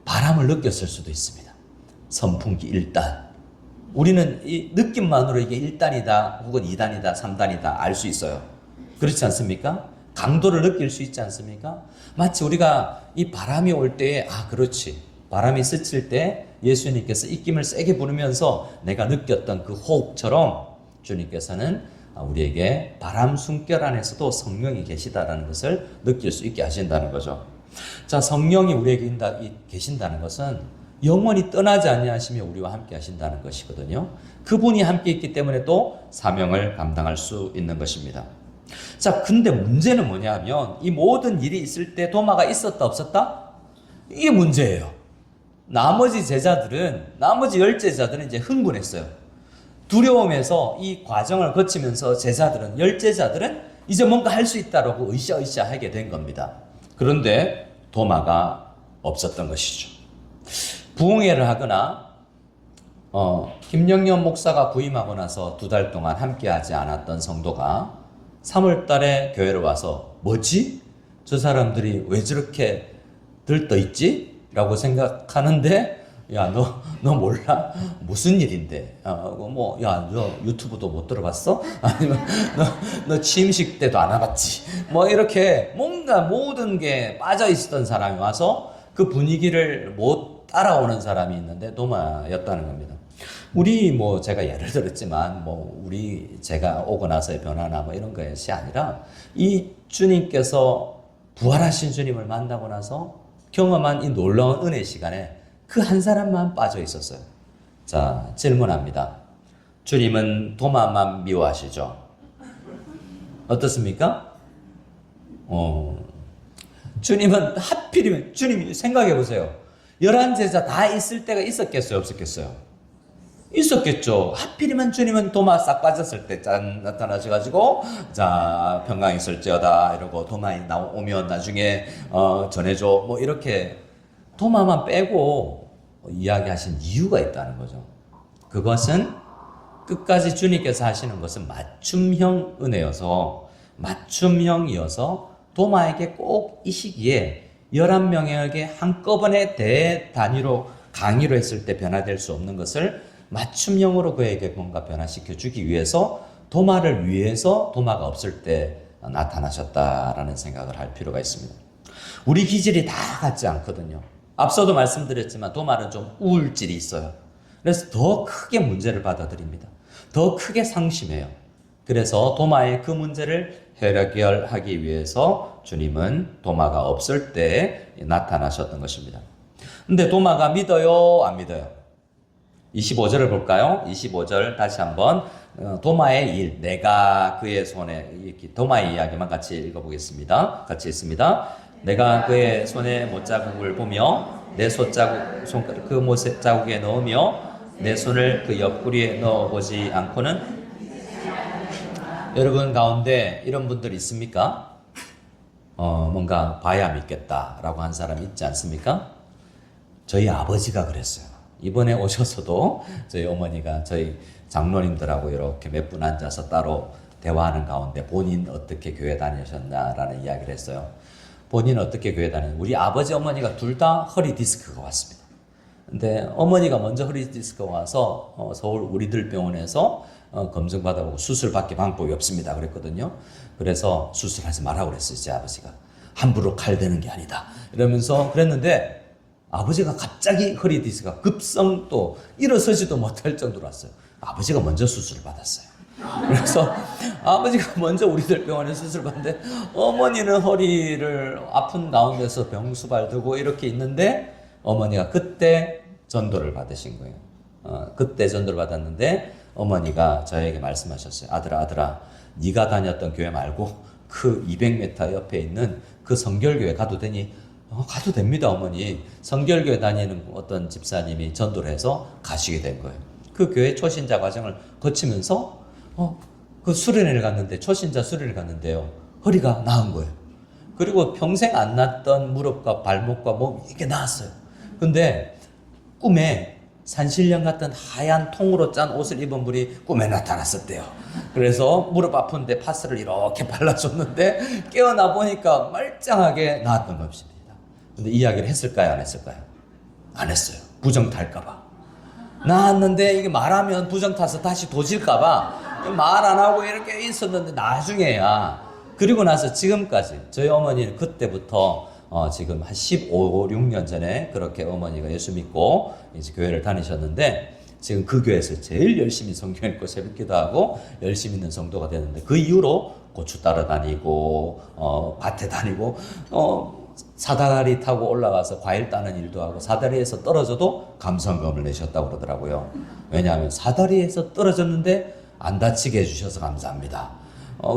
바람을 느꼈을 수도 있습니다. 선풍기 1단. 우리는 이 느낌만으로 이게 1단이다 혹은 2단이다 3단이다 알 수 있어요. 그렇지 않습니까? 강도를 느낄 수 있지 않습니까? 마치 우리가 이 바람이 올 때에 그렇지. 바람이 스칠 때 예수님께서 입김을 세게 부르면서 내가 느꼈던 그 호흡처럼 주님께서는 우리에게 바람 숨결 안에서도 성령이 계시다라는 것을 느낄 수 있게 하신다는 거죠. 자, 성령이 우리에게 계신다는 것은 영원히 떠나지 아니하시며 우리와 함께 하신다는 것이거든요. 그분이 함께 있기 때문에 또 사명을 감당할 수 있는 것입니다. 자, 근데 문제는 뭐냐면 이 모든 일이 있을 때 도마가 있었다 없었다? 이게 문제예요. 나머지 열 제자들은 이제 흥분했어요. 두려움에서 이 과정을 거치면서 열 제자들은 이제 뭔가 할 수 있다라고 으쌰으쌰 하게 된 겁니다. 그런데 도마가 없었던 것이죠. 부흥회를 하거나 김영년 목사가 부임하고 나서 2달 동안 함께하지 않았던 성도가 3월 달에 교회를 와서 뭐지? 저 사람들이 왜 저렇게 들떠있지? 라고 생각하는데 야, 너 몰라? 무슨 일인데? 너 유튜브도 못 들어봤어? 아니면 너 취임식 때도 안 와봤지? 이렇게 뭔가 모든 게 빠져있었던 사람이 와서 그 분위기를 못 따라오는 사람이 있는데 도마였다는 겁니다. 제가 예를 들었지만, 제가 오고 나서의 변화나 이런 것이 아니라, 이 주님께서 부활하신 주님을 만나고 나서 경험한 이 놀라운 은혜 시간에 그 한 사람만 빠져 있었어요. 자, 질문합니다. 주님은 도마만 미워하시죠? 어떻습니까? 주님이 생각해 보세요. 11제자 다 있을 때가 있었겠어요? 없었겠어요? 있었겠죠. 하필이면 주님은 도마 싹 빠졌을 때 짠 나타나셔가지고 자 평강 있을지어다 이러고 도마 오면 나중에 전해줘 이렇게 도마만 빼고 이야기하신 이유가 있다는 거죠. 그것은 끝까지 주님께서 하시는 것은 맞춤형 은혜여서 도마에게 꼭 이 시기에 11명에게 한꺼번에 대단위로 강의로 했을 때 변화될 수 없는 것을 맞춤형으로 그에게 뭔가 변화시켜 주기 위해서 도마를 위해서 도마가 없을 때 나타나셨다라는 생각을 할 필요가 있습니다. 우리 기질이 다 같지 않거든요. 앞서도 말씀드렸지만 도마는 좀 우울질이 있어요. 그래서 더 크게 문제를 받아들입니다. 더 크게 상심해요. 그래서 도마의 그 문제를 해결하기 위해서 주님은 도마가 없을 때 나타나셨던 것입니다. 근데 도마가 믿어요? 안 믿어요? 25절을 볼까요? 25절 다시 한번 도마의 일, 내가 그의 손에 도마의 이야기만 같이 읽어보겠습니다. 같이 있습니다. 내가 그의 손에 못자국을 보며 내 손가락 그 못자국에 넣으며 내 손을 그 옆구리에 넣어보지 않고는 여러분 가운데 이런 분들 있습니까? 뭔가 봐야 믿겠다라고 한 사람 있지 않습니까? 저희 아버지가 그랬어요. 이번에 오셔서도 저희 어머니가 저희 장로님들하고 이렇게 몇 분 앉아서 따로 대화하는 가운데 본인 어떻게 교회 다니셨나라는 이야기를 했어요. 본인 어떻게 교회 다녔는지. 우리 아버지 어머니가 둘 다 허리 디스크가 왔습니다. 근데 어머니가 먼저 허리 디스크가 와서 서울 우리들 병원에서 검증받아보고 수술밖에 방법이 없습니다 그랬거든요. 그래서 수술하지 말라고 그랬어요. 제 아버지가. 함부로 칼 대는 게 아니다 이러면서 그랬는데 아버지가 갑자기 허리 디스크가 급성 또 일어서지도 못할 정도로 왔어요. 아버지가 먼저 수술을 받았어요. 그래서 아버지가 먼저 우리들 병원에 수술 받는데 어머니는 허리를 아픈 가운데서 병수발 두고 이렇게 있는데 어머니가 그때 전도를 받으신 거예요. 그때 전도를 받았는데 어머니가 저에게 말씀하셨어요. 아들아 네가 다녔던 교회 말고 그 200m 옆에 있는 그 성결교회 가도 되니? 가도 됩니다 어머니. 성결교회 다니는 어떤 집사님이 전도를 해서 가시게 된 거예요. 그 교회 초신자 과정을 거치면서 그 수련회를 갔는데 초신자 수련회를 갔는데요. 허리가 나은 거예요. 그리고 평생 안 났던 무릎과 발목과 몸 이게 나았어요. 근데 꿈에 산신령 같은 하얀 통으로 짠 옷을 입은 분이 꿈에 나타났었대요. 그래서 무릎 아픈데 파스를 이렇게 발라줬는데 깨어나 보니까 멀쩡하게 나았던 것입니다. 근데 이야기를 했을까요? 안 했을까요? 안 했어요. 부정 탈까봐. 나았는데 이게 말하면 부정 타서 다시 도질까봐 말 안 하고 이렇게 있었는데 나중에야 그리고 나서 지금까지 저희 어머니는 그때부터 지금 한 15, 16년 전에 그렇게 어머니가 예수 믿고 이제 교회를 다니셨는데 지금 그 교회에서 제일 열심히 성경 읽고 새벽 기도하고 열심히 있는 성도가 되는데 그 이후로 고추 따러 다니고 밭에 다니고 사다리 타고 올라가서 과일 따는 일도 하고 사다리에서 떨어져도 감사금을 내셨다고 그러더라고요. 왜냐하면 사다리에서 떨어졌는데 안 다치게 해주셔서 감사합니다.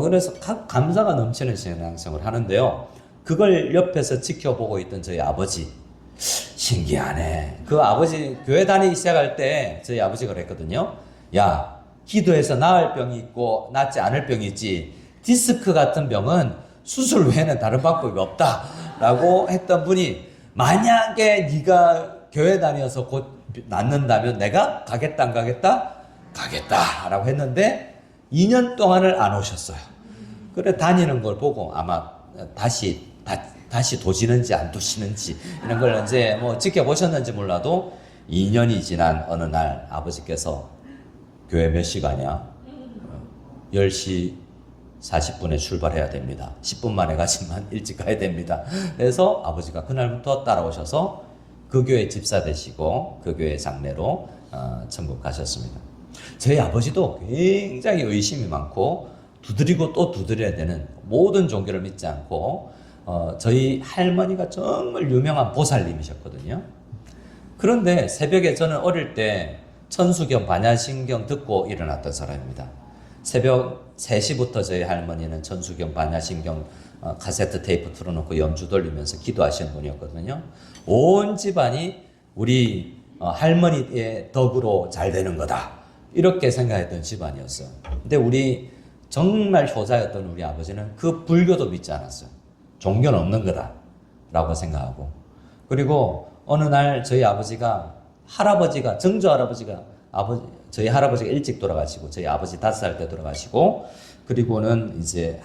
그래서 감사가 넘치는 신앙생활을 하는데요. 그걸 옆에서 지켜보고 있던 저희 아버지 신기하네. 그 아버지 교회 다니기 시작할 때 저희 아버지가 그랬거든요. 야, 기도해서 나을 병이 있고 낫지 않을 병이 있지. 디스크 같은 병은 수술 외에는 다른 방법이 없다 라고 했던 분이 만약에 네가 교회 다녀서 곧 낫는다면 내가 가겠다 안 가겠다? 가겠다 라고 했는데 2년 동안을 안 오셨어요. 그래 다니는 걸 보고 아마 다시 도지는지 안 도시는지 이런 걸 이제 뭐 지켜보셨는지 몰라도 2년이 지난 어느 날 아버지께서 교회 몇 시가냐? 10시 40분에 출발해야 됩니다. 10분 만에 가지만 일찍 가야 됩니다. 그래서 아버지가 그날부터 따라오셔서 그 교회 집사 되시고 그 교회 장례로 천국 가셨습니다. 저희 아버지도 굉장히 의심이 많고 두드리고 또 두드려야 되는 모든 종교를 믿지 않고 저희 할머니가 정말 유명한 보살님이셨거든요. 그런데 새벽에 저는 어릴 때 천수경 반야신경 듣고 일어났던 사람입니다. 새벽 3시부터 저희 할머니는 천수경 반야신경 카세트 테이프 틀어놓고 연주 돌리면서 기도하시는 분이었거든요. 온 집안이 우리 할머니의 덕으로 잘 되는 거다 이렇게 생각했던 집안이었어요. 근데 우리 정말 효자였던 우리 아버지는 그 불교도 믿지 않았어요. 종교는 없는 거다 라고 생각하고, 그리고 어느 날 저희 아버지가 정조 할아버지가 저희 할아버지가 일찍 돌아가시고 저희 아버지 5살 때 돌아가시고, 그리고는 이제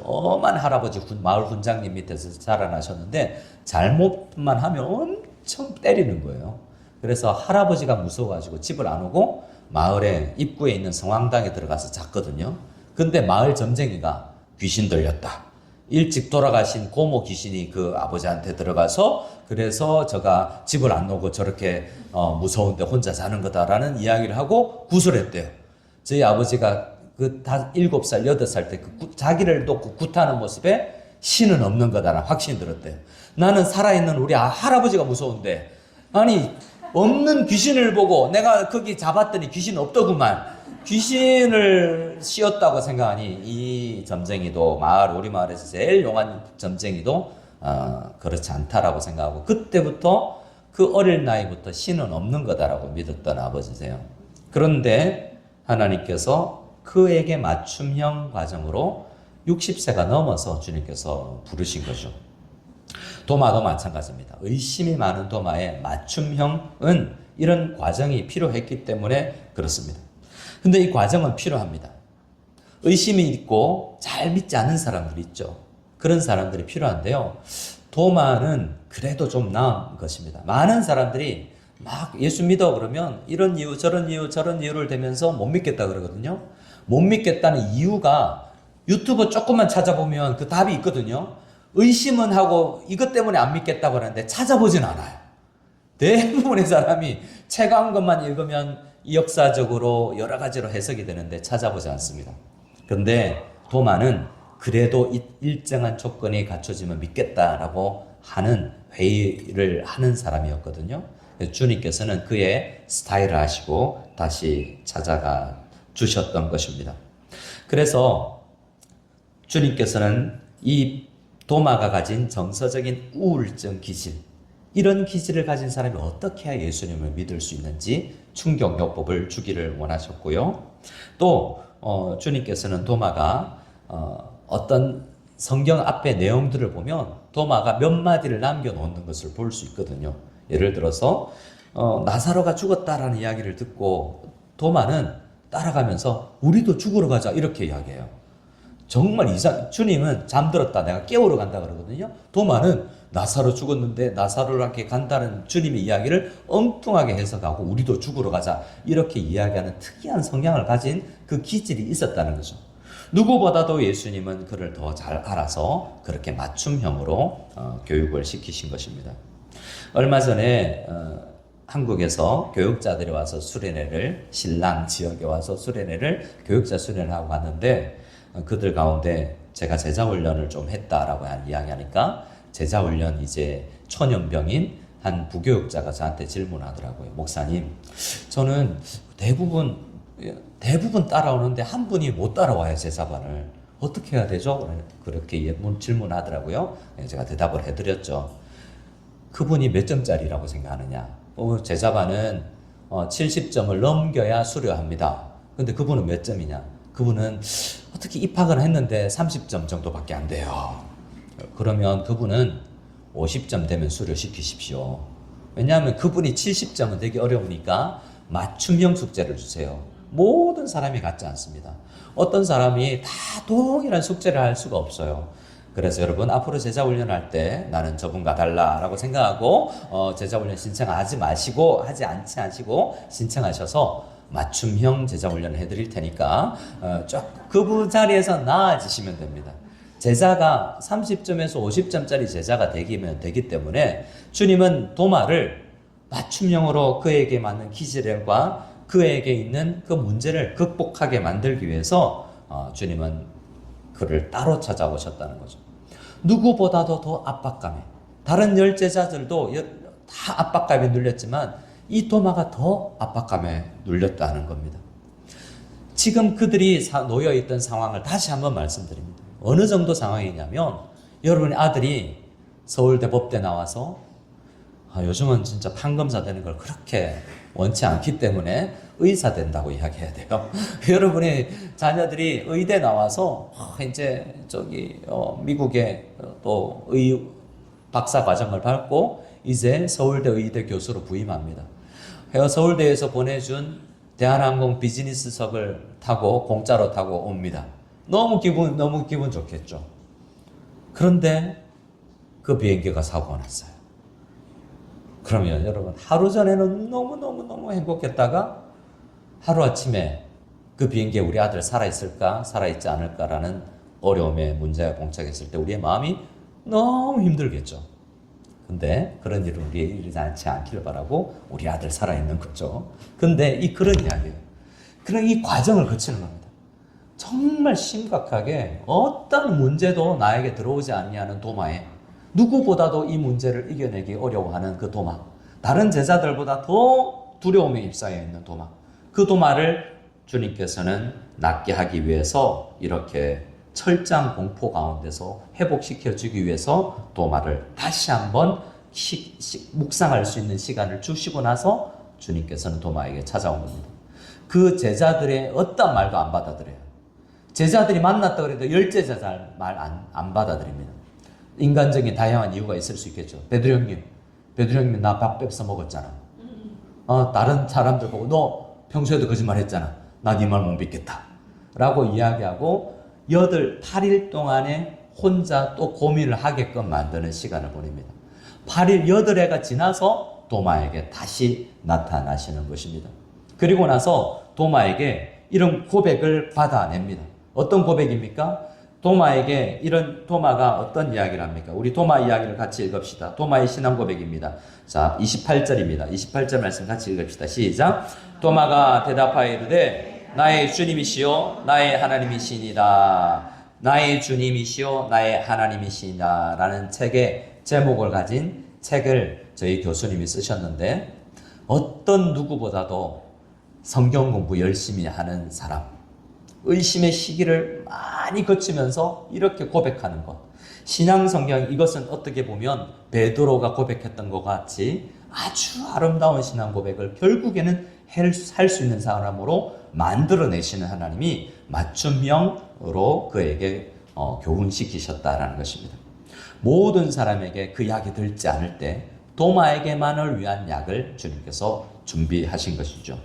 엄한 할아버지 마을 훈장님 밑에서 자라나셨는데 잘못만 하면 엄청 때리는 거예요. 그래서 할아버지가 무서워가지고 집을 안 오고 마을에 입구에 있는 성황당에 들어가서 잤거든요. 근데 마을 점쟁이가 귀신 들렸다, 일찍 돌아가신 고모 귀신이 그 아버지한테 들어가서 그래서 저가 집을 안 오고 저렇게 무서운데 혼자 자는 거다라는 이야기를 하고 구슬했대요. 저희 아버지가 그 7살, 8살 때 그 자기를 놓고 굿하는 모습에 신은 없는 거다라는 확신이 들었대요. 나는 살아있는 우리 할아버지가 무서운데, 아니 없는 귀신을 보고 내가 거기 잡았더니 귀신 없더구만. 귀신을 씌웠다고 생각하니 이 점쟁이도 우리 마을에서 제일 용한 점쟁이도 그렇지 않다라고 생각하고, 그때부터 그 어릴 나이부터 신은 없는 거다라고 믿었던 아버지세요. 그런데 하나님께서 그에게 맞춤형 과정으로 60세가 넘어서 주님께서 부르신 거죠. 도마도 마찬가지입니다. 의심이 많은 도마의 맞춤형은 이런 과정이 필요했기 때문에 그렇습니다. 근데 이 과정은 필요합니다. 의심이 있고 잘 믿지 않는 사람들이 있죠. 그런 사람들이 필요한데요. 도마는 그래도 좀 나은 것입니다. 많은 사람들이 막 예수 믿어 그러면 이런 이유 저런 이유를 대면서 못 믿겠다 그러거든요. 못 믿겠다는 이유가 유튜브 조금만 찾아보면 그 답이 있거든요. 의심은 하고 이것 때문에 안 믿겠다고 하는데 찾아보진 않아요. 대부분의 사람이 책 한 것만 읽으면 역사적으로 여러 가지로 해석이 되는데 찾아보지 않습니다. 그런데 도마는 그래도 일정한 조건이 갖춰지면 믿겠다라고 하는 회의를 하는 사람이었거든요. 주님께서는 그의 스타일을 아시고 다시 찾아가 주셨던 것입니다. 그래서 주님께서는 이 도마가 가진 정서적인 우울증 기질, 이런 기질을 가진 사람이 어떻게 해야 예수님을 믿을 수 있는지 충격요법을 주기를 원하셨고요. 또 주님께서는 도마가 어떤 성경 앞에 내용들을 보면 도마가 몇 마디를 남겨놓는 것을 볼 수 있거든요. 예를 들어서 나사로가 죽었다라는 이야기를 듣고 도마는 따라가면서 우리도 죽으러 가자 이렇게 이야기해요. 정말 주님은 잠들었다 내가 깨우러 간다 그러거든요. 도마는 나사로 죽었는데 나사로를 함께 간다는 주님의 이야기를 엉뚱하게 해석하고 우리도 죽으러 가자 이렇게 이야기하는 특이한 성향을 가진 그 기질이 있었다는 거죠. 누구보다도 예수님은 그를 더 잘 알아서 그렇게 맞춤형으로 교육을 시키신 것입니다. 얼마 전에 한국에서 교육자들이 와서 수련회를 신랑 지역에 와서 교육자 수련을 하고 갔는데 그들 가운데 제가 제자훈련을 좀 했다라고 이야기하니까 제자훈련 이제 초년병인 한 부교육자가 저한테 질문하더라고요. 목사님, 저는 대부분 따라오는데 한 분이 못 따라와요, 제자반을. 어떻게 해야 되죠? 그렇게 질문하더라고요. 제가 대답을 해드렸죠. 그분이 몇 점짜리라고 생각하느냐? 제자반은 70점을 넘겨야 수료합니다. 근데 그분은 몇 점이냐? 그분은 어떻게 입학을 했는데 30점 정도밖에 안 돼요. 그러면 그분은 50점 되면 수료시키십시오. 왜냐하면 그분이 70점은 되기 어려우니까 맞춤형 숙제를 주세요. 모든 사람이 같지 않습니다. 어떤 사람이 다 동일한 숙제를 할 수가 없어요. 그래서 여러분 앞으로 제자훈련할 때 나는 저분과 달라라고 생각하고 제자훈련 신청하지 마시고 하지 않으시고 신청하셔서 맞춤형 제자훈련을 해드릴 테니까 그분 자리에서 나아지시면 됩니다. 제자가 30점에서 50점짜리 제자가 되기 때문에 주님은 도마를 맞춤형으로 그에게 맞는 기질과 그에게 있는 그 문제를 극복하게 만들기 위해서 주님은 그를 따로 찾아오셨다는 거죠. 누구보다도 더 압박감에, 다른 열 제자들도 다 압박감에 눌렸지만 이 도마가 더 압박감에 눌렸다는 겁니다. 지금 그들이 놓여있던 상황을 다시 한번 말씀드립니다. 어느 정도 상황이냐면 여러분의 아들이 서울대 법대 나와서 요즘은 진짜 판검사 되는 걸 그렇게 원치 않기 때문에 의사 된다고 이야기해야 돼요. 여러분의 자녀들이 의대 나와서 이제 미국에 또 박사 과정을 밟고 이제 서울대 의대 교수로 부임합니다. 서울대에서 보내준 대한항공 비즈니스석을 타고 공짜로 타고 옵니다. 너무 기분 좋겠죠. 그런데 그 비행기가 사고가 났어요. 그러면 여러분 하루 전에는 너무 행복했다가 하루아침에 그 비행기에 우리 아들 살아있을까 살아있지 않을까라는 어려움에 문제에 봉착했을 때 우리의 마음이 너무 힘들겠죠. 근데 그런 일은 우리의 일이 않지 않기를 바라고 우리 아들 살아있는 거죠. 근데 그런 이야기예요. 그런 이 과정을 거치는 겁니다. 정말 심각하게 어떤 문제도 나에게 들어오지 않냐는 도마에 누구보다도 이 문제를 이겨내기 어려워하는 그 도마, 다른 제자들보다 더 두려움에 휩싸여 있는 도마, 그 도마를 주님께서는 낫게 하기 위해서 이렇게 철저한 공포 가운데서 회복시켜주기 위해서 도마를 다시 한번 묵상할 수 있는 시간을 주시고 나서 주님께서는 도마에게 찾아온 겁니다. 그 제자들의 어떤 말도 안 받아들여요. 제자들이 만났다 그래도 열째 제자 말 안 받아들입니다. 인간적인 다양한 이유가 있을 수 있겠죠. 베드로 형님 나 밥 뺏어 먹었잖아. 다른 사람들 보고 너 평소에도 거짓말 했잖아. 나 네 말 못 믿겠다. 라고 이야기하고 8일 동안에 혼자 또 고민을 하게끔 만드는 시간을 보냅니다. 8일 8회가 지나서 도마에게 다시 나타나시는 것입니다. 그리고 나서 도마에게 이런 고백을 받아냅니다. 어떤 고백입니까? 도마가 어떤 이야기를 합니까? 우리 도마 이야기를 같이 읽읍시다. 도마의 신앙 고백입니다. 자, 28절입니다. 28절 말씀 같이 읽읍시다. 시작. 도마가 대답하여 이르되 나의 주님이시요 나의 하나님이시니라. 나의 주님이시요 나의 하나님이시니라 라는 책의 제목을 가진 책을 저희 교수님이 쓰셨는데 어떤 누구보다도 성경 공부 열심히 하는 사람, 의심의 시기를 많이 거치면서 이렇게 고백하는 것. 신앙 성경 이것은 어떻게 보면 베드로가 고백했던 것 같이 아주 아름다운 신앙 고백을 결국에는 할 수 있는 사람으로 만들어내시는 하나님이 맞춤형으로 그에게 교훈시키셨다라는 것입니다. 모든 사람에게 그 약이 들지 않을 때 도마에게만을 위한 약을 주님께서 준비하신 것이죠.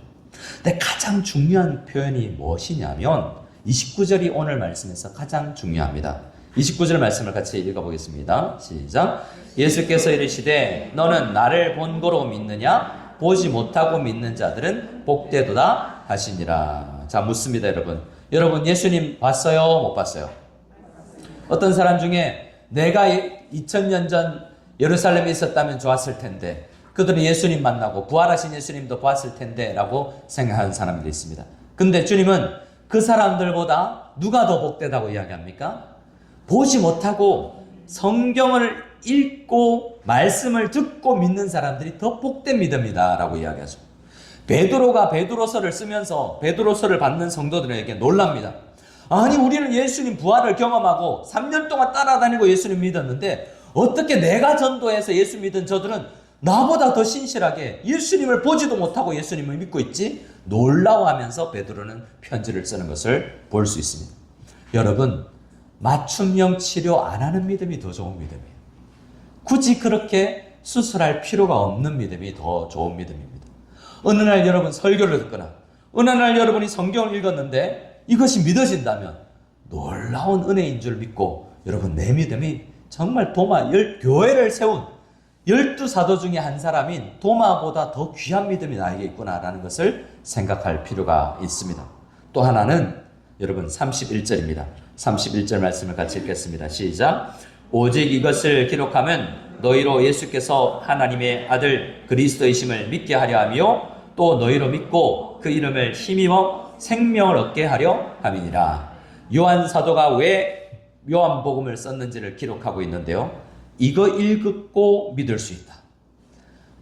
근데 가장 중요한 표현이 무엇이냐면 29절이 오늘 말씀에서 가장 중요합니다. 29절 말씀을 같이 읽어보겠습니다. 시작. 예수께서 이르시되 너는 나를 본고로 믿느냐? 보지 못하고 믿는 자들은 복되도다 하시니라. 자, 묻습니다, 여러분. 여러분, 예수님 봤어요? 못 봤어요? 어떤 사람 중에 내가 2000년 전 예루살렘에 있었다면 좋았을 텐데, 그들은 예수님 만나고 부활하신 예수님도 보았을 텐데 라고 생각하는 사람들이 있습니다. 근데 주님은 그 사람들보다 누가 더 복되다고 이야기합니까? 보지 못하고 성경을 읽고 말씀을 듣고 믿는 사람들이 더 복된 믿음이다 라고 이야기하죠. 베드로가 베드로서를 쓰면서 베드로서를 받는 성도들에게 놀랍니다. 아니, 우리는 예수님 부활을 경험하고 3년 동안 따라다니고 예수님 믿었는데 어떻게 내가 전도해서 예수 믿은 저들은 나보다 더 신실하게 예수님을 보지도 못하고 예수님을 믿고 있지? 놀라워하면서 베드로는 편지를 쓰는 것을 볼 수 있습니다. 여러분, 맞춤형 치료 안 하는 믿음이 더 좋은 믿음이에요. 굳이 그렇게 수술할 필요가 없는 믿음이 더 좋은 믿음입니다. 어느 날 여러분 설교를 듣거나 어느 날 여러분이 성경을 읽었는데 이것이 믿어진다면 놀라운 은혜인 줄 믿고 여러분 내 믿음이 정말 교회를 세운 12사도 중에 한 사람인 도마보다 더 귀한 믿음이 나에게 있구나라는 것을 생각할 필요가 있습니다. 또 하나는 여러분 31절입니다. 31절 말씀을 같이 읽겠습니다. 시작. 오직 이것을 기록하면 너희로 예수께서 하나님의 아들 그리스도이심을 믿게 하려 하며 또 너희로 믿고 그 이름을 힘입어 생명을 얻게 하려 함이니라. 요한 사도가 왜 요한복음을 썼는지를 기록하고 있는데요. 이거 읽고 믿을 수 있다.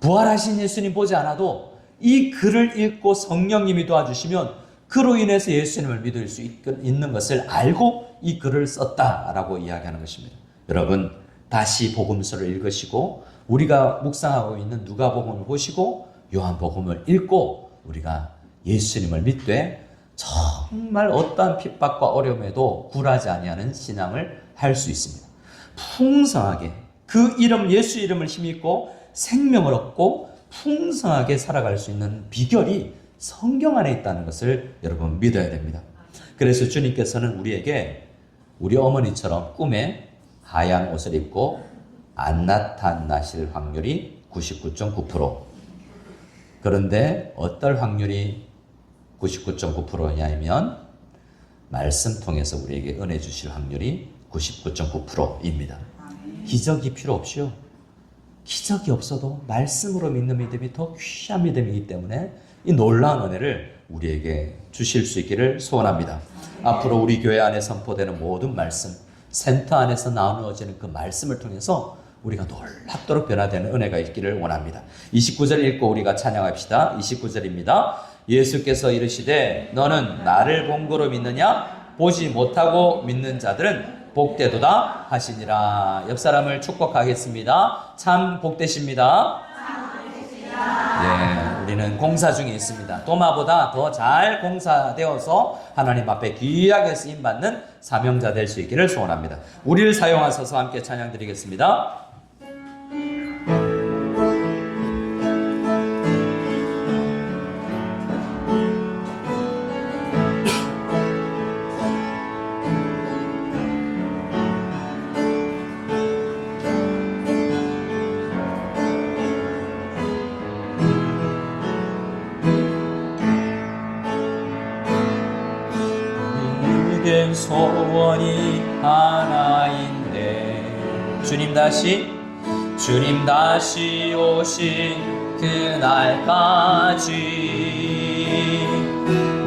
부활하신 예수님 보지 않아도 이 글을 읽고 성령님이 도와주시면 그로 인해서 예수님을 믿을 수 있는 것을 알고 이 글을 썼다라고 이야기하는 것입니다. 여러분, 다시 복음서를 읽으시고 우리가 묵상하고 있는 누가복음을 보시고 요한복음을 읽고 우리가 예수님을 믿되 정말 어떠한 핍박과 어려움에도 굴하지 아니하는 신앙을 할 수 있습니다. 풍성하게 그 이름 예수 이름을 힘입고 생명을 얻고 풍성하게 살아갈 수 있는 비결이 성경 안에 있다는 것을 여러분 믿어야 됩니다. 그래서 주님께서는 우리에게 우리 어머니처럼 꿈에 하얀 옷을 입고 안 나타나실 확률이 99.9%. 그런데 어떨 확률이 99.9%냐면 말씀 통해서 우리에게 은혜 주실 확률이 99.9%입니다. 기적이 필요 없이요. 기적이 없어도 말씀으로 믿는 믿음이 더 귀한 믿음이기 때문에 이 놀라운 은혜를 우리에게 주실 수 있기를 소원합니다. 앞으로 우리 교회 안에 선포되는 모든 말씀, 센터 안에서 나누어지는 그 말씀을 통해서 우리가 놀랍도록 변화되는 은혜가 있기를 원합니다. 29절 읽고 우리가 찬양합시다. 29절입니다. 예수께서 이르시되 너는 나를 본고로 믿느냐? 보지 못하고 믿는 자들은 복되도다 하시니라. 옆 사람을 축복하겠습니다. 참 복되십니다. 네, 우리는 공사 중에 있습니다. 도마보다 더 잘 공사되어서 하나님 앞에 귀하게 쓰임받는 사명자 될 수 있기를 소원합니다. 우리를 사용하셔서 함께 찬양 드리겠습니다. 소원이 하나인데 주님 다시 오신 그날까지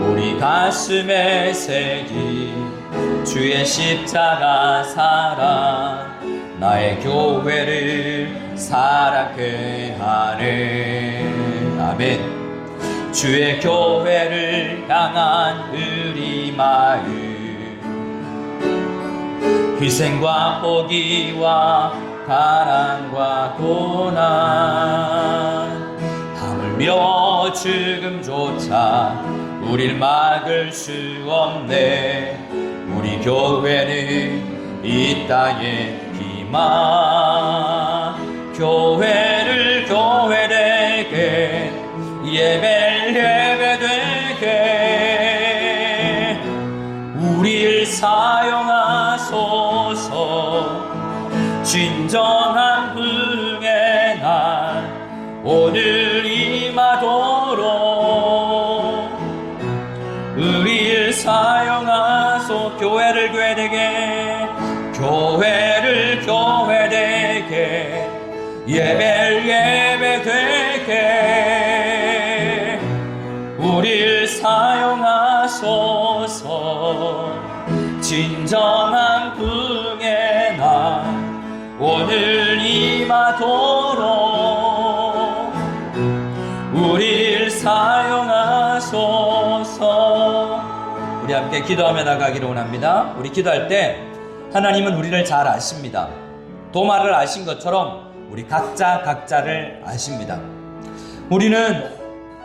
우리 가슴에 새긴 주의 십자가 사랑 나의 교회를 사랑케 하네. 아멘. 주의 교회를 향한 우리 마음 희생과 포기와 가난과 고난 하물며 죽음조차 우릴 막을 수 없네. 우리 교회는 이 땅의 희망. 교회를 교회되게, 예배를 예배되게 우리를 사용하소서. 진정한 불의 날 오늘 임하도록 우리를 사용하소. 교회를 교회되게, 교회를 교회되게, 예배를 예배되게 우리를 사용하소서. 진정한 불의 날 오늘 임하도록 우리를 사용하소서. 우리 함께 기도하며 나가기를 원합니다. 우리 기도할 때 하나님은 우리를 잘 아십니다. 도마를 아신 것처럼 우리 각자를 아십니다. 우리는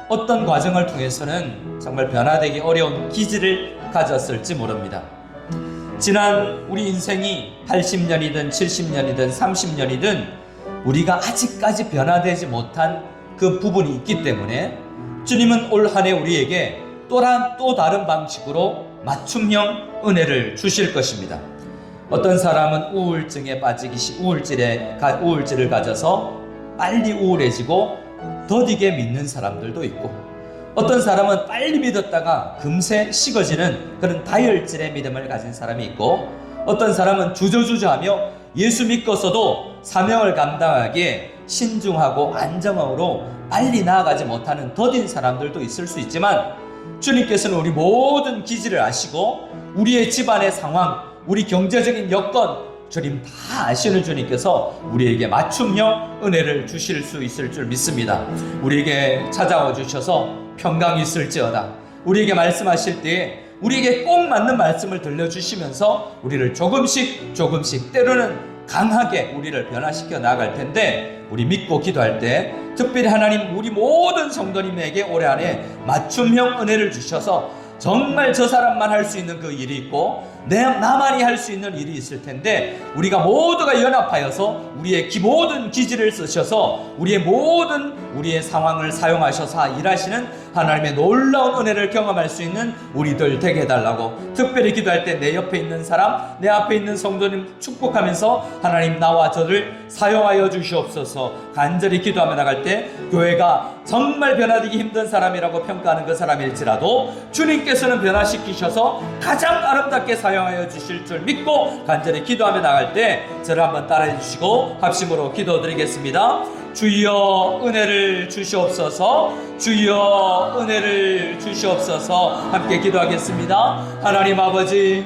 어떤 과정을 통해서는 정말 변화되기 어려운 기질을 가졌을지 모릅니다. 지난 우리 인생이 80년이든 70년이든 30년이든 우리가 아직까지 변화되지 못한 그 부분이 있기 때문에 주님은 올 한 해 우리에게 또 다른 방식으로 맞춤형 은혜를 주실 것입니다. 어떤 사람은 우울증에 우울질을 가져서 빨리 우울해지고 더디게 믿는 사람들도 있고, 어떤 사람은 빨리 믿었다가 금세 식어지는 그런 다혈질의 믿음을 가진 사람이 있고, 어떤 사람은 주저주저하며 예수 믿고서도 사명을 감당하기에 신중하고 안정함으로 빨리 나아가지 못하는 더딘 사람들도 있을 수 있지만, 주님께서는 우리 모든 기질을 아시고 우리의 집안의 상황, 우리 경제적인 여건 주님 다 아시는 주님께서 우리에게 맞춤형 은혜를 주실 수 있을 줄 믿습니다. 우리에게 찾아와 주셔서 평강이 있을지어다, 우리에게 말씀하실 때에 우리에게 꼭 맞는 말씀을 들려주시면서 우리를 조금씩 때로는 강하게 우리를 변화시켜 나갈 텐데, 우리 믿고 기도할 때 특별히 하나님 우리 모든 성도님에게 올해 안에 맞춤형 은혜를 주셔서 정말 저 사람만 할 수 있는 그 일이 있고 나만이 할 수 있는 일이 있을 텐데, 우리가 모두가 연합하여서 우리의 모든 기질을 쓰셔서 우리의 상황을 사용하셔서 일하시는 하나님의 놀라운 은혜를 경험할 수 있는 우리들 되게 해달라고 특별히 기도할 때 내 옆에 있는 사람, 내 앞에 있는 성도님 축복하면서 하나님 나와 저를 사용하여 주시옵소서. 간절히 기도하며 나갈 때 교회가 정말 변화되기 힘든 사람이라고 평가하는 그 사람일지라도 주님께서는 변화시키셔서 가장 아름답게 사용하여 주실 줄 믿고 간절히 기도하며 나갈 때 저를 한번 따라해 주시고 합심으로 기도드리겠습니다. 주여 은혜를 주시옵소서. 주여 은혜를 주시옵소서. 함께 기도하겠습니다. 하나님 아버지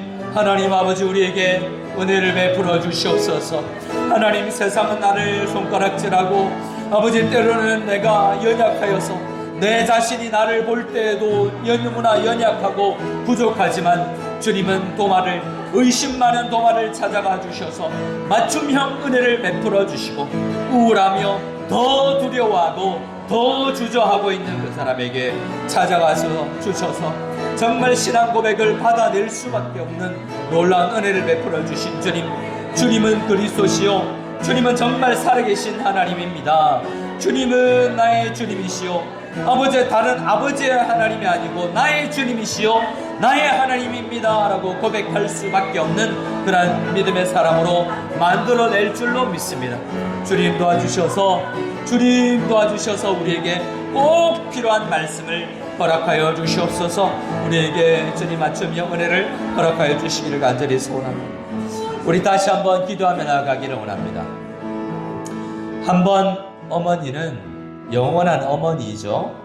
우리에게 은혜를 베풀어 주시옵소서. 하나님, 세상은 나를 손가락질하고 아버지 때로는 내가 연약하여서 내 자신이 나를 볼 때에도 너무나 연약하고 부족하지만 주님은 도마를, 의심 많은 도마를 찾아가 주셔서 맞춤형 은혜를 베풀어 주시고 우울하며 더 두려워하고 더 주저하고 있는 그 사람에게 찾아가서 주셔서 정말 신앙 고백을 받아낼 수밖에 없는 놀라운 은혜를 베풀어 주신 주님은 그리스도시요, 주님은 정말 살아계신 하나님입니다. 주님은 나의 주님이시요, 다른 아버지의 하나님이 아니고 나의 주님이시요 나의 하나님입니다 라고 고백할 수밖에 없는 그런 믿음의 사람으로 만들어낼 줄로 믿습니다. 주님 도와주셔서 우리에게 꼭 필요한 말씀을 허락하여 주시옵소서. 우리에게 주님 맞춤형 은혜를 허락하여 주시기를 간절히 소원합니다. 우리 다시 한번 기도하며 나아가기를 원합니다. 한번 어머니는 영원한 어머니이죠.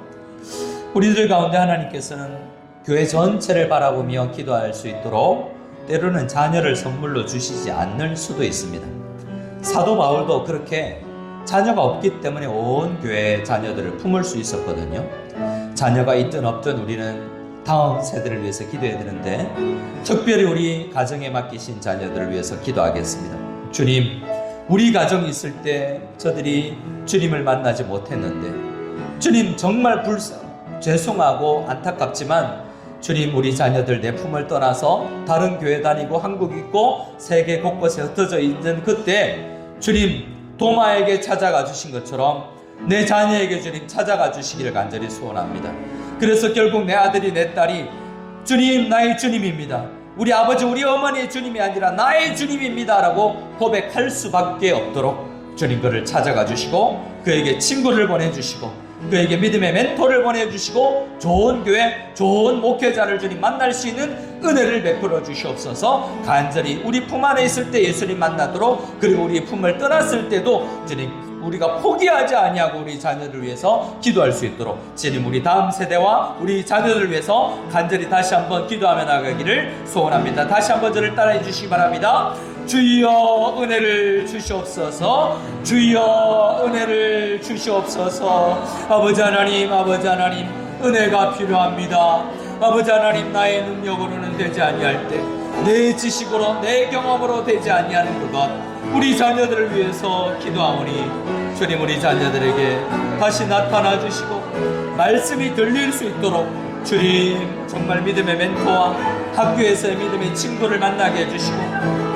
우리들 가운데 하나님께서는 교회 전체를 바라보며 기도할 수 있도록 때로는 자녀를 선물로 주시지 않을 수도 있습니다. 사도 바울도 그렇게 자녀가 없기 때문에 온 교회의 자녀들을 품을 수 있었거든요. 자녀가 있든 없든 우리는 다음 세대를 위해서 기도해야 되는데, 특별히 우리 가정에 맡기신 자녀들을 위해서 기도하겠습니다. 주님, 우리 가정이 있을 때 저들이 주님을 만나지 못했는데 주님 정말 죄송하고 안타깝지만 주님, 우리 자녀들 내 품을 떠나서 다른 교회 다니고 한국 있고 세계 곳곳에 흩어져 있는 그때 주님, 도마에게 찾아가 주신 것처럼 내 자녀에게 주님 찾아가 주시기를 간절히 소원합니다. 그래서 결국 내 아들이 내 딸이 주님, 나의 주님입니다, 우리 아버지 우리 어머니의 주님이 아니라 나의 주님입니다 라고 고백할 수밖에 없도록 주님 그를 찾아가 주시고 그에게 친구를 보내주시고 그에게 믿음의 멘토를 보내주시고 좋은 교회, 좋은 목회자를 주님 만날 수 있는 은혜를 베풀어 주시옵소서. 간절히 우리 품 안에 있을 때 예수님 만나도록, 그리고 우리 품을 떠났을 때도 주님 우리가 포기하지 아니하고 우리 자녀를 위해서 기도할 수 있도록 주님 우리 다음 세대와 우리 자녀를 위해서 간절히 다시 한번 기도하며 나가기를 소원합니다. 다시 한번 저를 따라해 주시기 바랍니다. 주여 은혜를 주시옵소서. 주여 은혜를 주시옵소서. 아버지 하나님, 아버지 하나님, 은혜가 필요합니다. 아버지 하나님, 나의 능력으로는 되지 아니할 때, 내 지식으로 내 경험으로 되지 아니하는 그것, 우리 자녀들을 위해서 기도하오니 주님 우리 자녀들에게 다시 나타나 주시고 말씀이 들릴 수 있도록 주님 정말 믿음의 멘토와 학교에서의 믿음의 친구를 만나게 해주시고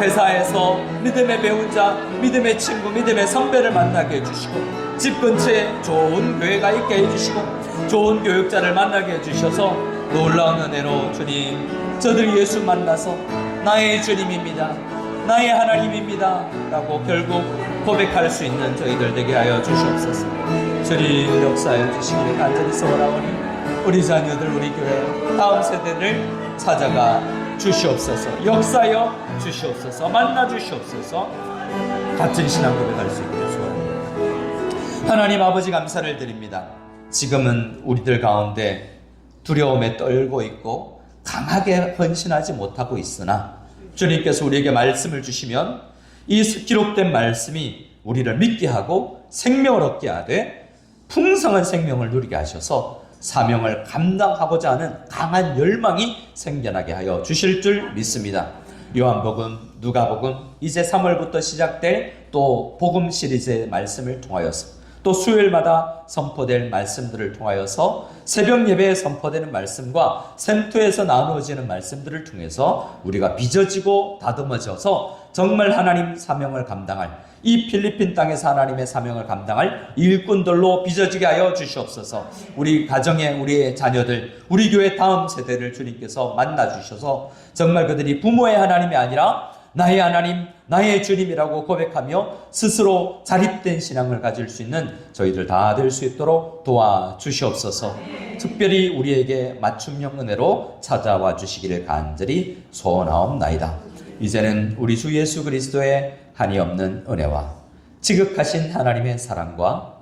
회사에서 믿음의 배우자, 믿음의 친구, 믿음의 선배를 만나게 해주시고 집 근처에 좋은 교회가 있게 해주시고 좋은 교육자를 만나게 해주셔서 놀라운 은혜로 주님 저들이 예수 만나서 나의 주님입니다, 나의 하나님입니다 라고 결국 고백할 수 있는 저희들 되게 하여 주시옵소서. 주님 역사해 주시기를 간절히 소원하오니 우리 자녀들, 우리 교회 다음 세대를 찾아가 주시옵소서. 역사여 주시옵소서. 만나 주시옵소서. 같은 신앙 고백할 수 있기를 소원합니다. 하나님 아버지 감사를 드립니다. 지금은 우리들 가운데 두려움에 떨고 있고 강하게 헌신하지 못하고 있으나 주님께서 우리에게 말씀을 주시면 이 기록된 말씀이 우리를 믿게 하고 생명을 얻게 하되 풍성한 생명을 누리게 하셔서 사명을 감당하고자 하는 강한 열망이 생겨나게 하여 주실 줄 믿습니다. 요한복음, 누가복음, 이제 3월부터 시작될 또 복음 시리즈의 말씀을 통하여서 또 수요일마다 선포될 말씀들을 통하여서 새벽 예배에 선포되는 말씀과 센터에서 나누어지는 말씀들을 통해서 우리가 빚어지고 다듬어져서 정말 하나님 사명을 감당할, 이 필리핀 땅에서 하나님의 사명을 감당할 일꾼들로 빚어지게 하여 주시옵소서. 우리 가정에 우리의 자녀들, 우리 교회 다음 세대를 주님께서 만나 주셔서 정말 그들이 부모의 하나님이 아니라 나의 하나님, 나의 주님이라고 고백하며 스스로 자립된 신앙을 가질 수 있는 저희들 다 될 수 있도록 도와주시옵소서. 특별히 우리에게 맞춤형 은혜로 찾아와 주시기를 간절히 소원하옵나이다. 이제는 우리 주 예수 그리스도의 한이 없는 은혜와 지극하신 하나님의 사랑과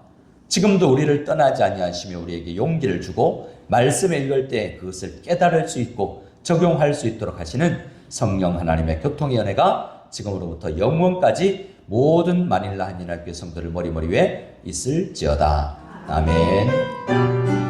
지금도 우리를 떠나지 아니하시며 우리에게 용기를 주고 말씀을 읽을 때 그것을 깨달을 수 있고 적용할 수 있도록 하시는 성령 하나님의 교통의 은혜가 지금으로부터 영원까지 모든 마닐라 한인학교 성도들 머리 위에 있을지어다. 아멘.